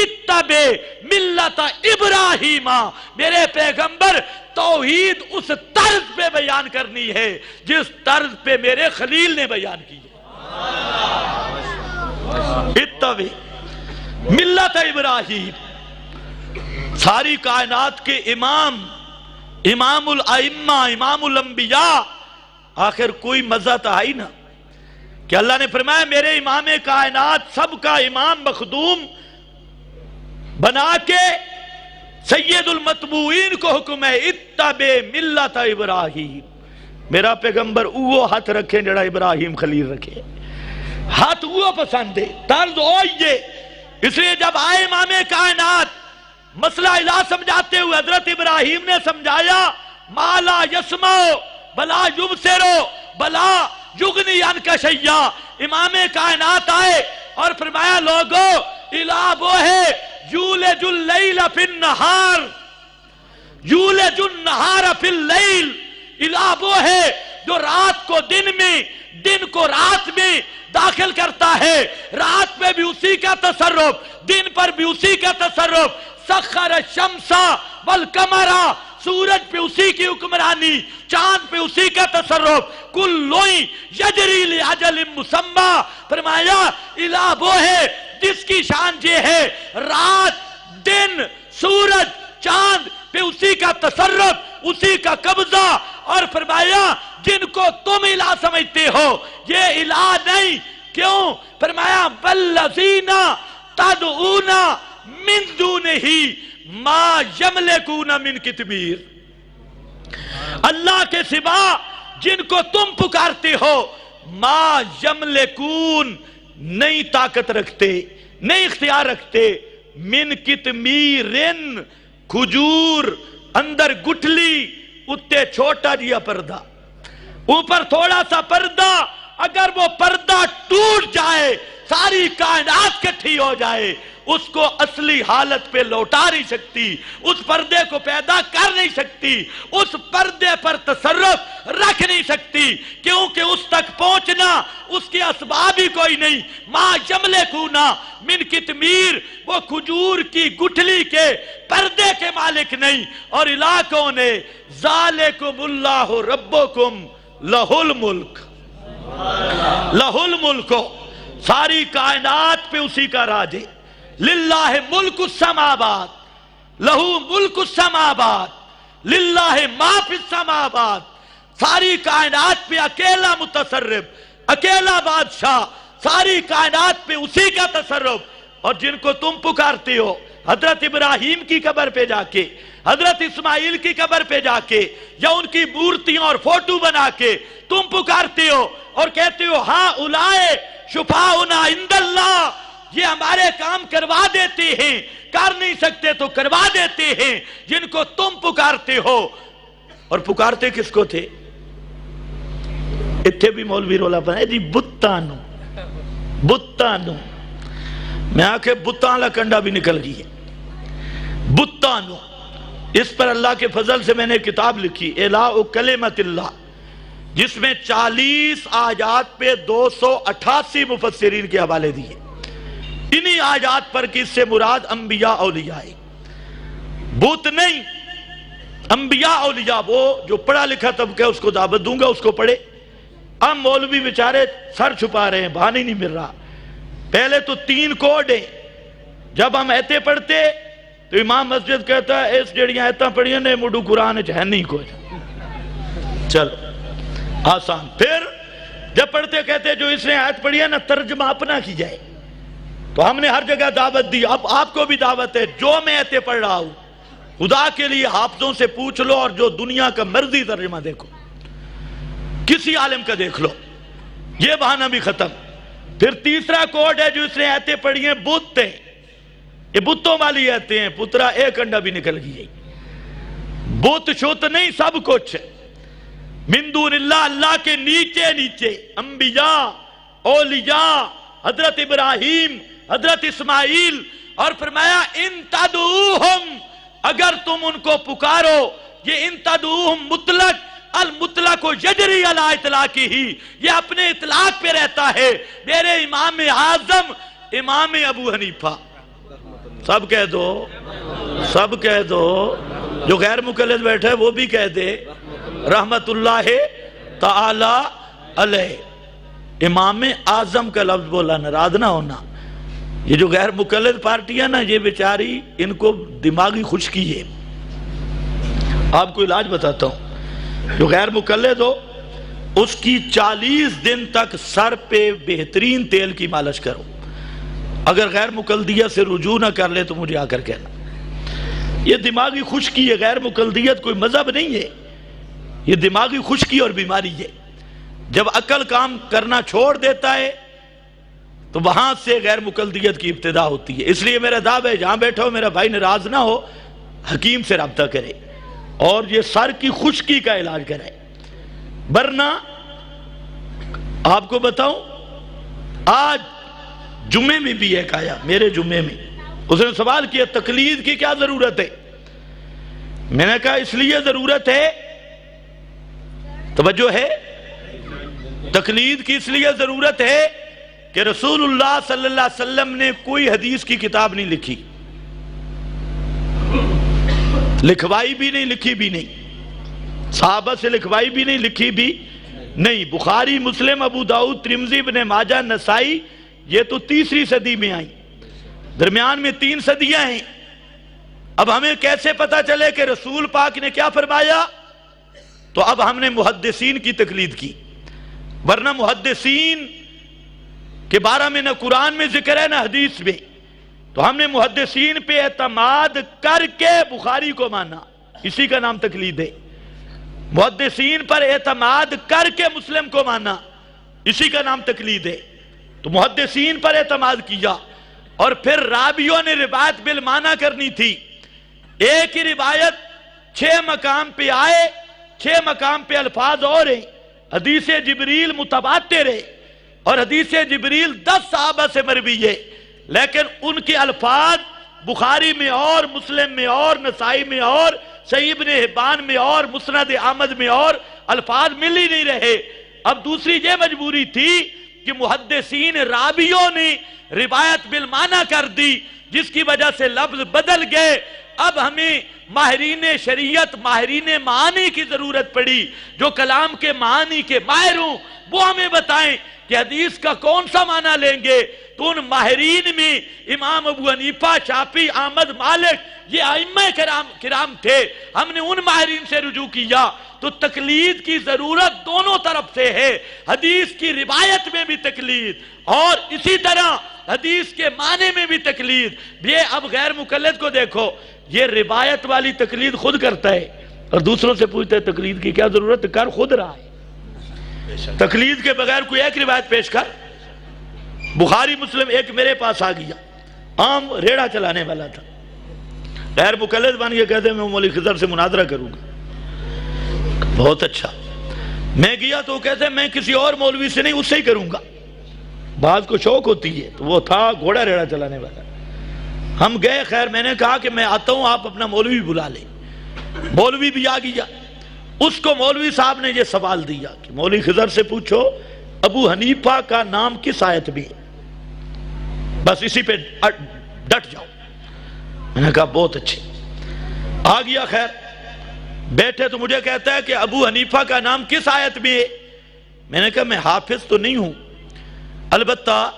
اتبع ملت ابراہیم. میرے پیغمبر توحید اس طرز پہ بیان کرنی ہے جس طرز پہ میرے خلیل نے بیان کی ہے. اتبع ملت ابراہیم. ساری کائنات کے امام الائمہ، امام الانبیاء. آخر کوئی مزہ تو آئی نا کہ اللہ نے فرمایا میرے امام کائنات سب کا امام مخدوم بنا کے سید المتبوعین کو حکم ہے اتبع ملت ابراہیم. میرا پیغمبر وہ ہاتھ رکھیں جڑا ابراہیم خلیل رکھے، ہاتھ وہ پسند ہے، طرز ہوئیے. اس لیے جب آئے امام کائنات مسئلہ الہ سمجھاتے ہوئے حضرت ابراہیم نے سمجھایا ما لا یسمع بلا یبصر بلا یغنی عنک شیئا. امام کائنات آئے اور فرمایا لوگو الہ وہ ہے یولج اللیل فی النہار، یولج النہار فی اللیل. الہ وہ ہے جو رات کو دن میں، دن کو رات میں داخل کرتا ہے. رات میں بھی اسی کا تصرف، دن پر بھی اسی کا تصرف. سخر الشمس والقمر سورج پہ اسی کی حکمرانی، چاند پہ اسی کا تصرف، کلوئی یجری لأجل مسمى، فرمایا الہ وہ ہے جس کی شان یہ ہے رات دن سورج چاند پہ اسی کا تصرف، اسی کا قبضہ، اور فرمایا جن کو تم الہ سمجھتے ہو یہ الہ نہیں، کیوں؟ فرمایا والذین تدعون من دونہ ما یملکون من قطمیر، اللہ کے سوا جن کو تم پکارتے ہو ما یملکون نہیں طاقت رکھتے، نہیں اختیار رکھتے، من قطمیرن کھجور، اندر گٹھلی، اتے چھوٹا جیا پردہ، اوپر تھوڑا سا پردہ، اگر وہ پردہ ٹوٹ جائے ساری کائنات کٹھی ہو جائے، اس کو اصلی حالت پہ لوٹا نہیں سکتی، اس پردے کو پیدا کر نہیں سکتی، اس پردے پر تصرف رکھ نہیں سکتی، کیونکہ اس تک پہنچنا اس کے اسباب ہی کوئی نہیں۔ ما یملکون من قطمیر، وہ کھجور کی گٹھلی کے پردے کے مالک نہیں، اور الہ کون ہے؟ ذالکم اللہ ربکم لہ الملک، لہ الملک، ساری کائنات پہ اسی کا راج ہے۔ للہ ملک السماوات، لہو ملک السماوات، للہ ما فی السماوات، ساری کائنات پہ اکیلا متصرف، اکیلا بادشاہ، ساری کائنات پہ اسی کا تصرف۔ اور جن کو تم پکارتے ہو حضرت ابراہیم کی قبر پہ جا کے، حضرت اسماعیل کی قبر پہ جا کے، یا ان کی مورتیاں اور فوٹو بنا کے تم پکارتے ہو اور کہتے ہو ہاں اولائے شفاؤنا عند اللہ، یہ ہمارے کام کروا دیتے ہیں، کر نہیں سکتے تو کروا دیتے ہیں، جن کو تم پکارتے ہو۔ اور پکارتے کس کو تھے؟ اتھے بھی مولوی رولا پڑھا ہے جی بتانو، بتانو، میں آکے بتان لکنڈا بھی نکل گئی ہے، بتانو۔ اس پر اللہ کے فضل سے میں نے کتاب لکھی اعلاء کلمت اللہ، جس میں 40 آیات پہ 288 مفسرین کے حوالے دیے، انہی آیات پر کہ اس سے مراد انبیاء اولیاء، بت نہیں، انبیاء اولیاء، وہ جو پڑھا لکھا طبقہ اس کو دعوت دوں گا، اس کو پڑھے۔ اب مولوی بیچارے سر چھپا رہے ہیں، بہانہ نہیں مل رہا۔ پہلے تو 3 کوڈ ہیں، جب ہم ایتے پڑھتے تو امام مسجد کہتا ہے اس جڑیاں ایتاں پڑھیاں نے مڈو قرآن ہے نہیں کوئی، چلو آسان۔ پھر جب پڑھتے کہتے جو اس نے آیت پڑھی ہے نا ترجمہ اپنا کی جائے، تو ہم نے ہر جگہ دعوت دی، اب آپ کو بھی دعوت ہے، جو میں ایتے پڑھ رہا ہوں خدا کے لیے حافظوں سے پوچھ لو، اور جو دنیا کا مرضی ترجمہ دیکھو، کسی عالم کا دیکھ لو، یہ بہانہ بھی ختم۔ پھر تیسرا کوڈ ہے جو اس نے ایتے پڑھی ہیں بت ہیں، یہ بتوں والی ایتے ہیں، پترا ایک انڈا بھی نکل گئی، بت شت نہیں، سب کچھ من دون اللہ، اللہ کے نیچے نیچے انبیاء اولیاء، حضرت ابراہیم، حضرت اسماعیل، اور فرمایا ان تدعوہم، اگر تم ان کو پکارو، یہ ان تدعوہم مطلق، المطلق و یجری علی اطلاقی ہی، یہ اپنے اطلاق پہ رہتا ہے۔ میرے امام اعظم امام ابو حنیفہ، سب کہہ دو، سب کہہ دو، جو غیر مقلد بیٹھا ہے وہ بھی کہہ دے رحمت اللہ تعالی علیہ۔ امام اعظم کا لفظ بولا، ناراض نہ ہونا، یہ جو غیر مقلد پارٹی ہے نا، یہ بیچاری ان کو دماغی خشکی ہے۔ آپ کو علاج بتاتا ہوں، جو غیر مقلد ہو اس کی 40 دن تک سر پہ بہترین تیل کی مالش کرو، اگر غیر مقلدیت سے رجوع نہ کر لے تو مجھے آ کر کہنا۔ یہ دماغی خشکی ہے، غیر مقلدیت کوئی مذہب نہیں ہے، یہ دماغی خشکی اور بیماری ہے۔ جب عقل کام کرنا چھوڑ دیتا ہے تو وہاں سے غیر مقلدیت کی ابتدا ہوتی ہے۔ اس لیے میرا دعویٰ ہے جہاں بیٹھا ہو میرا بھائی ناراض نہ ہو، حکیم سے رابطہ کرے اور یہ سر کی خشکی کا علاج کرے۔ ورنہ آپ کو بتاؤں، آج جمعے میں بھی ایک آیا میرے جمعے میں، اس نے سوال کیا تقلید کی کیا ضرورت ہے؟ میں نے کہا اس لیے ضرورت ہے، توجہ ہے، تقلید کی اس لیے ضرورت ہے کہ رسول اللہ صلی اللہ علیہ وسلم نے کوئی حدیث کی کتاب نہیں لکھی، لکھوائی بھی نہیں، لکھی بھی نہیں، صحابہ سے لکھوائی بھی نہیں، لکھی بھی نہیں۔ بخاری، مسلم، ابو داؤد، ترمذی، ابن ماجہ، نسائی، یہ تو تیسری صدی میں آئیں، درمیان میں 3 صدیاں ہیں۔ اب ہمیں کیسے پتا چلے کہ رسول پاک نے کیا فرمایا؟ تو اب ہم نے محدثین کی تقلید کی، ورنہ محدثین کے بارے میں نہ قرآن میں ذکر ہے نہ حدیث میں، تو ہم نے محدثین پہ اعتماد کر کے بخاری کو مانا، اسی کا نام تقلید ہے۔ محدثین پر اعتماد کر کے مسلم کو مانا، اسی کا نام تقلید ہے۔ تو محدثین پر اعتماد کیا، اور پھر راویوں نے روایت بالمعنی کرنی تھی۔ ایک ہی روایت 6 مقام پہ آئے، 6 مقام پہ الفاظ اور ہیں۔ حدیث جبریل متواتر ہے، اور حدیث جبریل 10 صحابہ سے مروی ہے، لیکن ان کے الفاظ بخاری میں اور، مسلم میں اور، نسائی میں اور، صحیح ابن حبان میں اور، مسند احمد میں اور الفاظ مل ہی نہیں رہے۔ اب دوسری یہ مجبوری تھی کہ محدثین راویوں نے روایت بالمعنی کر دی، جس کی وجہ سے لفظ بدل گئے۔ اب ہمیں ماہرین شریعت، ماہرین معانی کی ضرورت پڑی، جو کلام کے معانی کے ماہر ہوں، وہ ہمیں بتائیں کہ حدیث کا کون سا معنی لیں گے۔ تو ان ماہرین میں امام ابو حنیفہ، شافعی، احمد، مالک، یہ ائمہ کرام تھے۔ ہم نے ان ماہرین سے رجوع کیا۔ تو تقلید کی ضرورت دونوں طرف سے ہے، حدیث کی روایت میں بھی تقلید، اور اسی طرح حدیث کے معنی میں بھی تقلید۔ یہ اب غیر مقلد کو دیکھو، یہ روایت والی تقلید خود کرتا ہے، اور دوسروں سے پوچھتا ہے تقلید کی کیا ضرورت، کر خود رہا ہے۔ تقلید کے بغیر کوئی ایک روایت پیش کر۔ بخاری مسلم ایک میرے پاس آ گیا، عام ریڑا چلانے والا تھا، غیر مقلد بن کے کہتے ہیں میں مولوی خضر سے مناظرہ کروں گا۔ بہت اچھا، میں گیا تو وہ کہتے ہیں میں کسی اور مولوی سے نہیں، اس سے ہی کروں گا۔ بعض کو شوق ہوتی ہے، تو وہ تھا گھوڑا ریڑا چلانے والا۔ ہم گئے، خیر میں نے کہا کہ میں آتا ہوں، آپ اپنا مولوی بلا لیں۔ مولوی بھی آ گیا۔ اس کو مولوی صاحب نے یہ سوال دیا کہ مولوی خضر سے پوچھو ابو حنیفہ کا نام کس آیت میں ہے، بس اسی پہ ڈٹ جاؤ۔ میں نے کہا بہت اچھے۔ آ گیا، خیر بیٹھے تو مجھے کہتا ہے کہ ابو حنیفہ کا نام کس آیت میں ہے۔ میں نے کہا میں حافظ تو نہیں ہوں، البتہ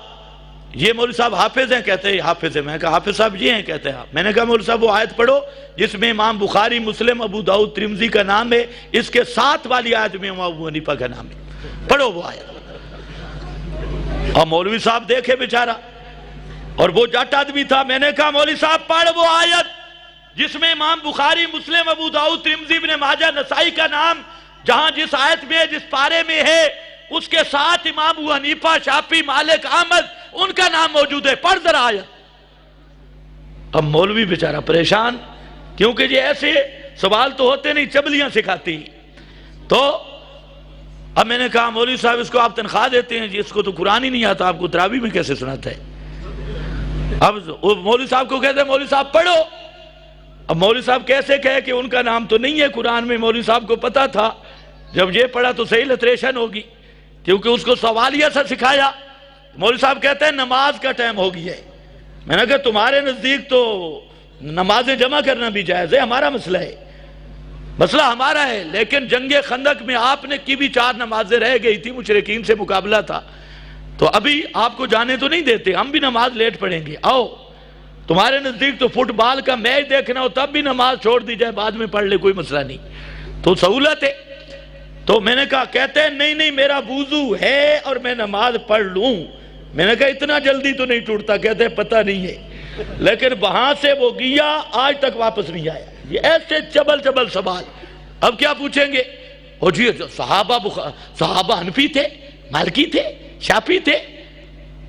یہ مولوی صاحب حافظ ہیں، کہتے ہیں حافظ ہیں۔ میں نے کہا حافظ صاحب یہ ہیں، کہتے ہیں۔ میں نے کہا مولوی صاحب وہ آیت پڑھو جس میں امام بخاری، مسلم، ابو داؤد، ترمذی کا نام ہے، اس کے ساتھ والی آیت میں امام ابو حنیفہ کا نام ہے، پڑھو وہ آیت۔ اور مولوی صاحب دیکھے بیچارہ، اور وہ جٹ آدمی تھا۔ میں نے کہا مولوی صاحب پڑھ وہ آیت جس میں امام بخاری، مسلم، ابو داؤد، ترمذی، ابن ماجہ، نسائی کا نام جہاں جس آیت میں، جس پارے میں ہے، اس کے ساتھ امام ابو حنیفہ، شافعی، مالک، احمد، ان کا نام موجود ہے، پڑھ ذرا آیت۔ اب مولوی بیچارہ پریشان، کیونکہ یہ ایسے سوال تو ہوتے نہیں، چبلیاں سکھاتی۔ تو اب میں نے کہا مولوی صاحب اس کو آپ تنخواہ دیتے ہیں؟ جس کو تو قرآن ہی نہیں آتا، آپ کو تراویح میں کیسے سناتا ہے؟ اب مولوی صاحب کو کہتے ہیں مولوی صاحب پڑھو۔ اب مولوی صاحب کیسے کہے کہ ان کا نام تو نہیں ہے قرآن میں؟ مولوی صاحب کو پتا تھا جب یہ پڑھا تو صحیح لتریشن ہوگی، کیونکہ اس کو سوالیہ سا سکھایا۔ مولوی صاحب کہتے ہیں نماز کا ٹائم ہو گیا ہے۔ میں نے کہا تمہارے نزدیک تو نمازیں جمع کرنا بھی جائز ہے، ہمارا مسئلہ ہے، مسئلہ ہمارا ہے، لیکن جنگ خندق میں آپ نے کی بھی 4 نمازیں رہ گئی تھی، مشرکین سے مقابلہ تھا، تو ابھی آپ کو جانے تو نہیں دیتے، ہم بھی نماز لیٹ پڑھیں گے، آؤ۔ تمہارے نزدیک تو فٹ بال کا میچ دیکھنا ہو تب بھی نماز چھوڑ دی جائے، بعد میں پڑھ لے، کوئی مسئلہ نہیں، تو سہولت ہے۔ تو میں نے کہا، کہتے ہیں نہیں نہیں میرا وضو ہے اور میں نماز پڑھ لوں۔ میں نے کہا اتنا جلدی تو نہیں ٹوٹتا، کہتے ہیں پتہ نہیں ہے، لیکن وہاں سے وہ گیا، آج تک واپس نہیں آیا۔ یہ ایسے چبل چبل سوال۔ اب کیا پوچھیں گے؟ او جی صحابہ حنفی تھے، مالکی تھے، شافعی تھے،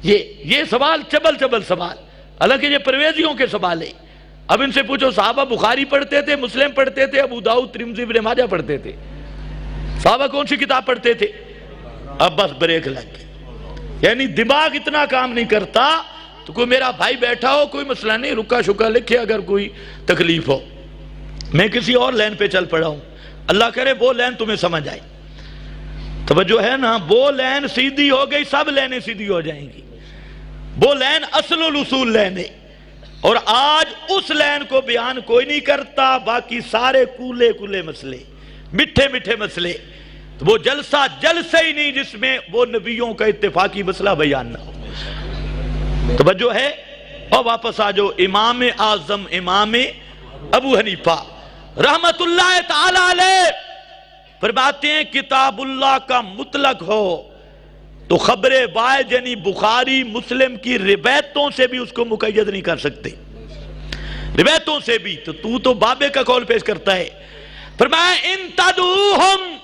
یہ سوال چبل چبل سوال، حالانکہ یہ پرویزیوں کے سوال ہیں۔ اب ان سے پوچھو صحابہ بخاری پڑھتے تھے، مسلم پڑھتے تھے، ابو داؤد، ترمذی، ابن ماجہ پڑھتے تھے، صحابہ کون سی کتاب پڑھتے تھے؟ اب بس بریک لگ گئی، یعنی دماغ اتنا کام نہیں کرتا۔ تو کوئی میرا بھائی بیٹھا ہو، کوئی مسئلہ نہیں، رکا شکا لکھے اگر کوئی تکلیف ہو۔ میں کسی اور لین پہ چل پڑا ہوں، اللہ کرے وہ لین تمہیں سمجھ آئے۔ توجہ ہے نا، وہ لین سیدھی ہو گئی، سب لینیں سیدھی ہو جائیں گی۔ وہ لین اصل الاصول لین ہے، اور آج اس لائن کو بیان کوئی نہیں کرتا، باقی سارے کولے کولے مسئلے، مٹھے مٹھے مسئلے، وہ جلسہ جلسہ ہی نہیں جس میں وہ نبیوں کا اتفاقی مسئلہ بیان نہ ہو۔ توجہ ہے؟ اور واپس آ جو امام اعظم امام ابو حنیفہ رحمت اللہ تعالی علیہ فرماتے ہیں کتاب اللہ کا مطلق ہو تو خبر واحد یعنی بخاری مسلم کی روایتوں سے بھی اس کو مقید نہیں کر سکتے، روایتوں سے بھی۔ تو بابے کا قول پیش کرتا ہے، فرمایا ان تدعوہم،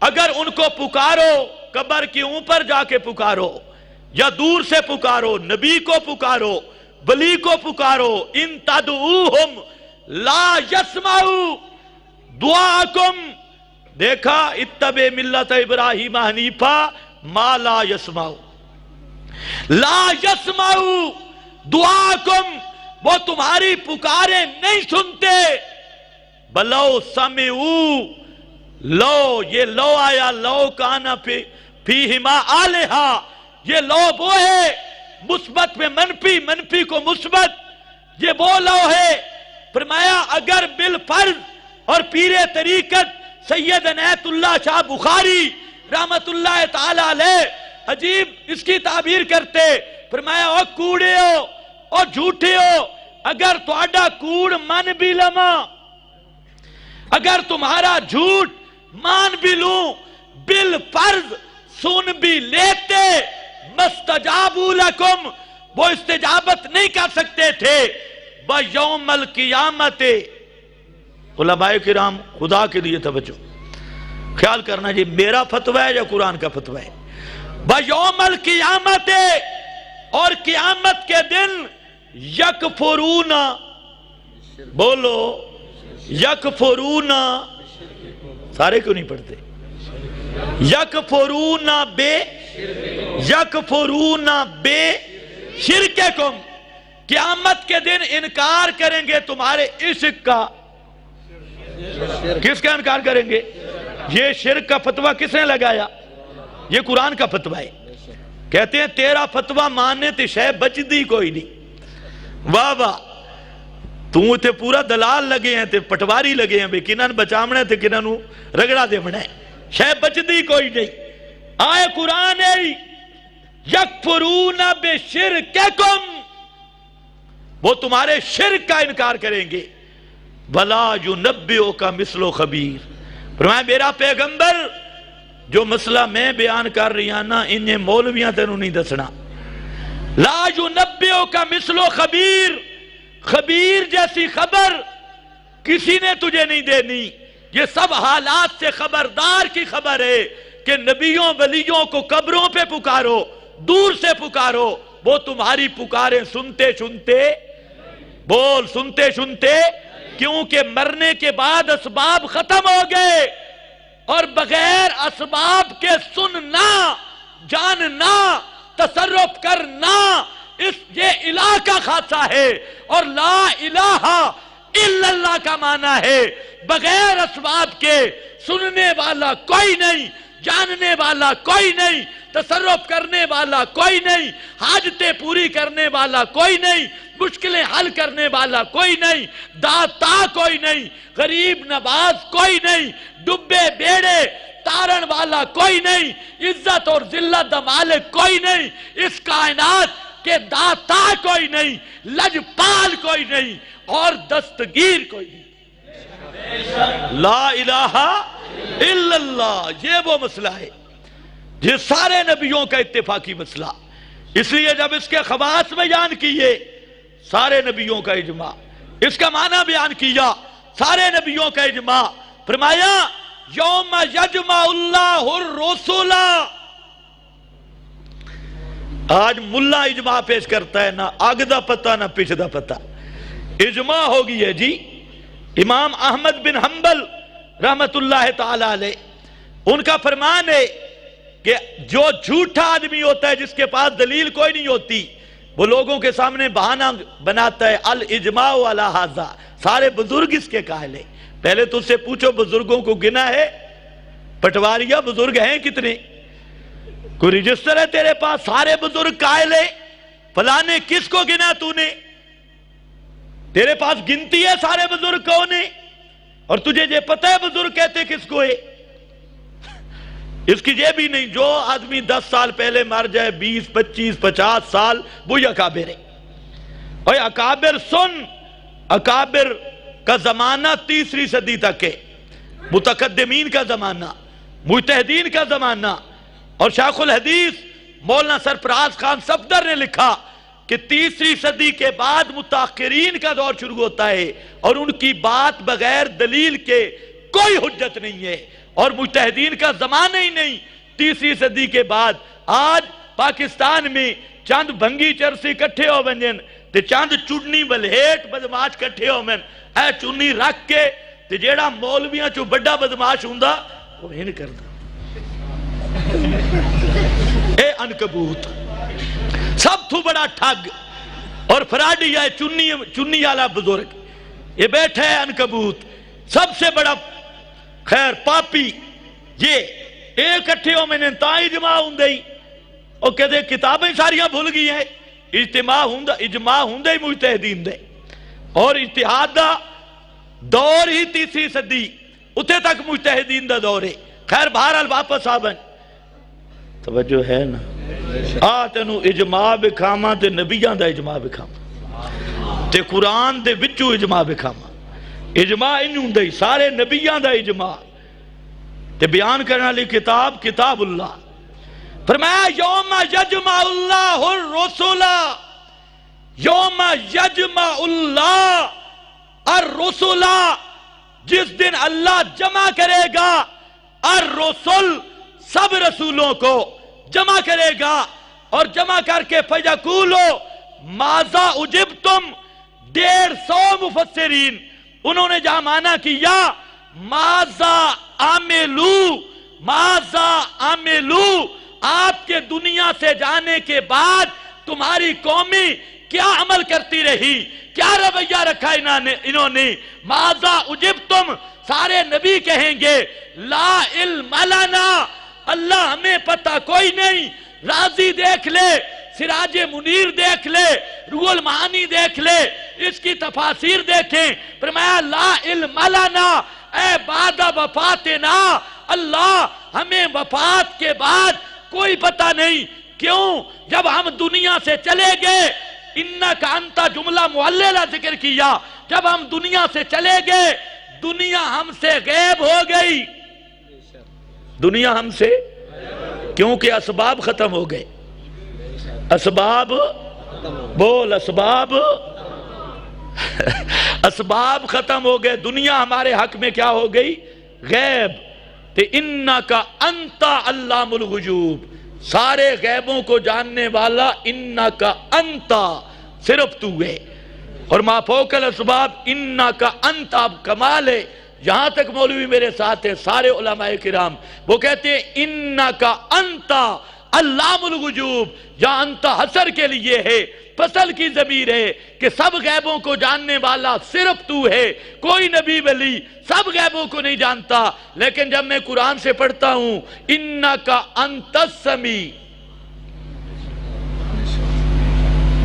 اگر ان کو پکارو، قبر کے اوپر جا کے پکارو یا دور سے پکارو، نبی کو پکارو، ولی کو پکارو، ان تدعوہم لا یسمعوا دعاکم، دیکھا اتبع ملت ابراہیم حنیفہ ما لا یسمعوا، لا یسمعوا دعاکم، وہ تمہاری پکاریں نہیں سنتے، بلو سمعوا، لو یہ لو آیا، لو کانا فیہما آلہا، یہ لو وہ ہے مثبت میں منفی، منفی کو مثبت، یہ وہ لو ہے۔ فرمایا اگر بالفرض اور پیر طریقت سید عنایت اللہ شاہ بخاری رحمت اللہ تعالی علیہ عجیب اس کی تعبیر کرتے، فرمایا او کوڑے ہو او جھوٹے ہو، اگر تہاڈا کوڑ من بھی لما، اگر تمہارا جھوٹ مان بھی لوں، بالفرض سن بھی لیتے، مستجابوا لکم، وہ استجابت نہیں کر سکتے تھے، بَيَوْمَ الْقِيَامَةِ۔ علماء کرام خدا کے لیے توجہ خیال کرنا جی، میرا فتویٰ ہے یا قرآن کا فتویٰ ہے؟ بَيَوْمَ الْقِيَامَةِ، اور قیامت کے دن یکفرون، بولو یکفرون، سارے کیوں نہیں پڑھتے؟ یکفرون بے شرککم، قیامت کے دن انکار کریں گے تمہارے عشق کا۔ کس کا انکار کریں گے؟ یہ شرک کا فتویٰ کس نے لگایا؟ یہ قرآن کا فتویٰ ہے۔ کہتے ہیں تیرا فتویٰ ماننے تے شے بچدی کوئی نہیں۔ واہ واہ، تو تے پورا دلال لگے ہیں تے پٹواری لگے ہیں، بے کنن بچامنے تے کنن رگڑا دے بنے، شے بچدی کوئی نہیں۔ آئے قرآن ہے یکفرون بشرککم، وہ تمہارے شرک کا انکار کریں گے، وَلَا يُنَبِّئُكَ مِثْلُ خَبِيرٌ۔ فرمایا میرا پیغمبر جو مسئلہ میں بیان کر رہی ہوں نا، انہیں مولویاں تینوں نہیں دسنا۔ لا يُنَبِّئُكَ مِثْلُ خَبِيرٌ، خبیر جیسی خبر کسی نے تجھے نہیں دینی۔ یہ سب حالات سے خبردار کی خبر ہے کہ نبیوں ولیوں کو قبروں پہ پکارو، دور سے پکارو، وہ تمہاری پکاریں سنتے سنتے، بول سنتے سنتے، کیونکہ مرنے کے بعد اسباب ختم ہو گئے، اور بغیر اسباب کے سننا، جاننا، تصرف کرنا، یہ الہ کا خاصہ ہے، اور لا الہ الا اللہ کا معنی ہے بغیر اسباب کے سننے والا کوئی نہیں، جاننے والا کوئی نہیں، تصرف کرنے والا کوئی نہیں، حاجتیں پوری کرنے والا کوئی نہیں، مشکلیں حل کرنے والا کوئی نہیں، داتا کوئی نہیں، غریب نواز کوئی نہیں، ڈبے بیڑے تارن والا کوئی نہیں، عزت اور ذلت مالک کوئی نہیں، اس کائنات کے داتا کوئی نہیں، لجپال کوئی نہیں، اور دستگیر کوئی نہیں۔ لا الہ الا اللہ، یہ وہ مسئلہ ہے، یہ سارے نبیوں کا اتفاقی مسئلہ۔ اس لیے جب اس کے خواص بیان کیے، سارے نبیوں کا اجماع، اس کا معنی بیان کیا، سارے نبیوں کا اجماع۔ فرمایا یوم یجمع اللہ الرسل، آج ملا اجماع پیش کرتا ہے، نہ آگ دا پتہ نہ پیچھے دا پتہ، اجماع ہو گئی ہے جی۔ امام احمد بن حنبل رحمت اللہ تعالی علیہ، ان کا فرمان ہے کہ جو جھوٹا آدمی ہوتا ہے جس کے پاس دلیل کوئی نہیں ہوتی، وہ لوگوں کے سامنے بہانہ بناتا ہے، الاجماع علی ھذا، سارے بزرگ اس کے قائل ہیں۔ پہلے تو اس سے پوچھو بزرگوں کو گنا ہے؟ پٹواریہ بزرگ ہیں کتنے؟ کوئی رجسٹر ہے تیرے پاس؟ سارے بزرگ قائل ہیں، فلاں نے کس کو گنا تو نے؟ تیرے پاس گنتی ہے سارے بزرگ کون ہیں، اور تجھے یہ پتہ ہے بزرگ کہتے کس کو ہے؟ اس کی یہ بھی نہیں، جو آدمی 10 سال پہلے مر جائے 20 25 50 سال وہی اکابر ہے۔ اور اکابر سن، اکابر کا زمانہ 3 صدی تک ہے، متقدمین کا زمانہ، مجتہدین کا زمانہ۔ اور شیخ الحدیث مولانا سرفراز خان صفدر نے لکھا کہ 3 صدی کے بعد متاخرین کا دور شروع ہوتا ہے، اور ان کی بات بغیر دلیل کے کوئی حجت نہیں ہے، اور مجتہدین کا زمانہ ہی نہیں 3 صدی کے بعد۔ آج پاکستان میں چند بھنگی چرسی کٹھے ہو بنجن تے چند چڑنی بلہیٹ بدماش کٹھے ہو من، اے چنی رکھ کے تے جیڑا مولویاں چو بڑا بدماش ہوندا وہ ہن کردا۔ اے عنکبوت سب تو بڑا ٹھگ اور فراڈی ہے چنی والا بزرگ، یہ بیٹھے ہے عنکبوت سب سے بڑا خیر پاپی، یہ ایک کٹھے ہو میں نے تاں اجماع ہوں دے، اور کہتے کتابیں ساریاں بھول گئی ہیں، اجماع ہوں دے مجتہدین دے، اور اجتہاد دا دور ہی 3 صدی اتھے تک مجتہدین دا دور ہے۔ خیر بہرحال واپس آبن، توجہ ہے نا، تینوں اجماع بکھاما تے نبیان دا اجماع بکھاما تے قرآن دے وچوں اجماع بکھاما۔ اجماع انہوں دے سارے نبیان دا اجماع تے بیان کرنا لی کتاب اللہ۔ فرمایا یوم یجمع اللہ الرسول، یوم یجمع اللہ الرسول، جس دن اللہ جمع کرے گا الرسول، سب رسولوں کو جمع کرے گا، اور جمع کر کے فیقولو ماذا اجبتم، 150 مفسرین انہوں نے جہاں معنی کیا ماذا عملو، ماذا عملو، آپ کے دنیا سے جانے کے بعد تمہاری قومی کیا عمل کرتی رہی، کیا رویہ رکھا انہوں نے۔ ماذا اجبتم، سارے نبی کہیں گے لا علم لنا، اللہ ہمیں پتہ کوئی نہیں۔ راضی دیکھ لے، سراج منیر دیکھ لے، روح المعانی دیکھ لے، اس کی تفاسیر دیکھیں۔ فرمایا لا علم لنا اے بعد وفاتنا، اللہ ہمیں وفات کے بعد کوئی پتہ نہیں۔ کیوں؟ جب ہم دنیا سے چلے گئے، انکا انتا جملہ معللہ ذکر کیا، جب ہم دنیا سے چلے گئے دنیا ہم سے غیب ہو گئی، دنیا ہم سے، کیونکہ اسباب ختم ہو گئے، اسباب بول، اسباب ختم ہو گئے، دنیا ہمارے حق میں کیا ہو گئی؟ غیب۔ تے انکا انتا علام الغیوب، سارے غیبوں کو جاننے والا انکا انتا، صرف تو ہے، اور ما فوق الاسباب انکا انتا کمال ہے۔ یہاں تک مولوی میرے ساتھ ہیں سارے علماء کرام، وہ کہتے ہیں انکا انتا علام الغیوب، یا انتا حسر کے لیے ہے، فصل کی ضمیر ہے کہ سب غیبوں کو جاننے والا صرف تو ہے، کوئی نبی ولی سب غیبوں کو نہیں جانتا۔ لیکن جب میں قرآن سے پڑھتا ہوں انکا انت السمیع،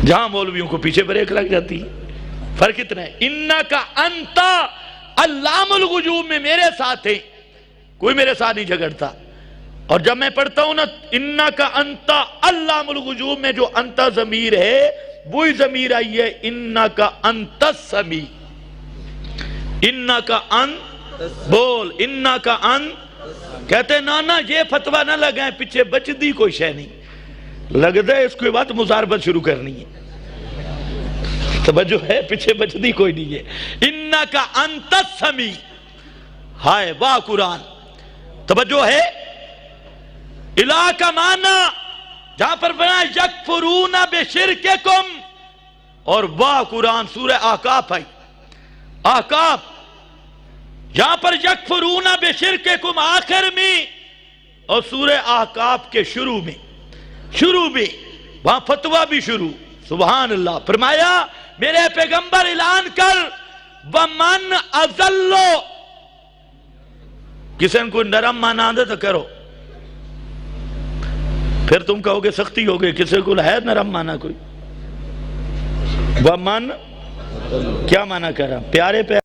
جہاں مولویوں کو پیچھے بریک لگ جاتی ہے، فرق اتنا ہے۔ انکا انتا علام الغیوب میں میرے ساتھ ہے، کوئی میرے ساتھ نہیں جھگڑتا۔ اور جب میں پڑھتا ہوں نا انکا انتا علام الغیوب میں جو انتا ضمیر ہے وہی ضمیر آئی ہے انکا انت السمیع، انکا انت بول، انکا انت۔ کہتے ہیں نانا یہ فتوہ نہ لگائیں، پیچھے بچدی کوئی شے نہیں، لگتا ہے اس کے بعد مزاربت شروع کرنی ہے، توجہ ہے، پیچھے بچدی کوئی نہیں ہے۔ انکا انت السمیع، ہائے واہ قرآن، توجہ ہے۔ الہ کا معنی جہاں پر بنا یکفرون بشرککم، اور واہ قرآن سورہ احقاف آئی، احقاف، جہاں پر یکفرون بشرککم آخر میں، اور سورہ احقاف کے شروع میں وہاں فتوہ بھی شروع، سبحان اللہ۔ فرمایا میرے پیغمبر اعلان کر وَمَنْ أَضَلُّ، کسی نے کوئی نرم معنی آندے تو کرو، پھر تم کہو گے سختی ہو گئی، کسی کو ہے نرم معنی کوئی؟ وَمَنْ کیا معنی کر رہا؟ پیارے پیارے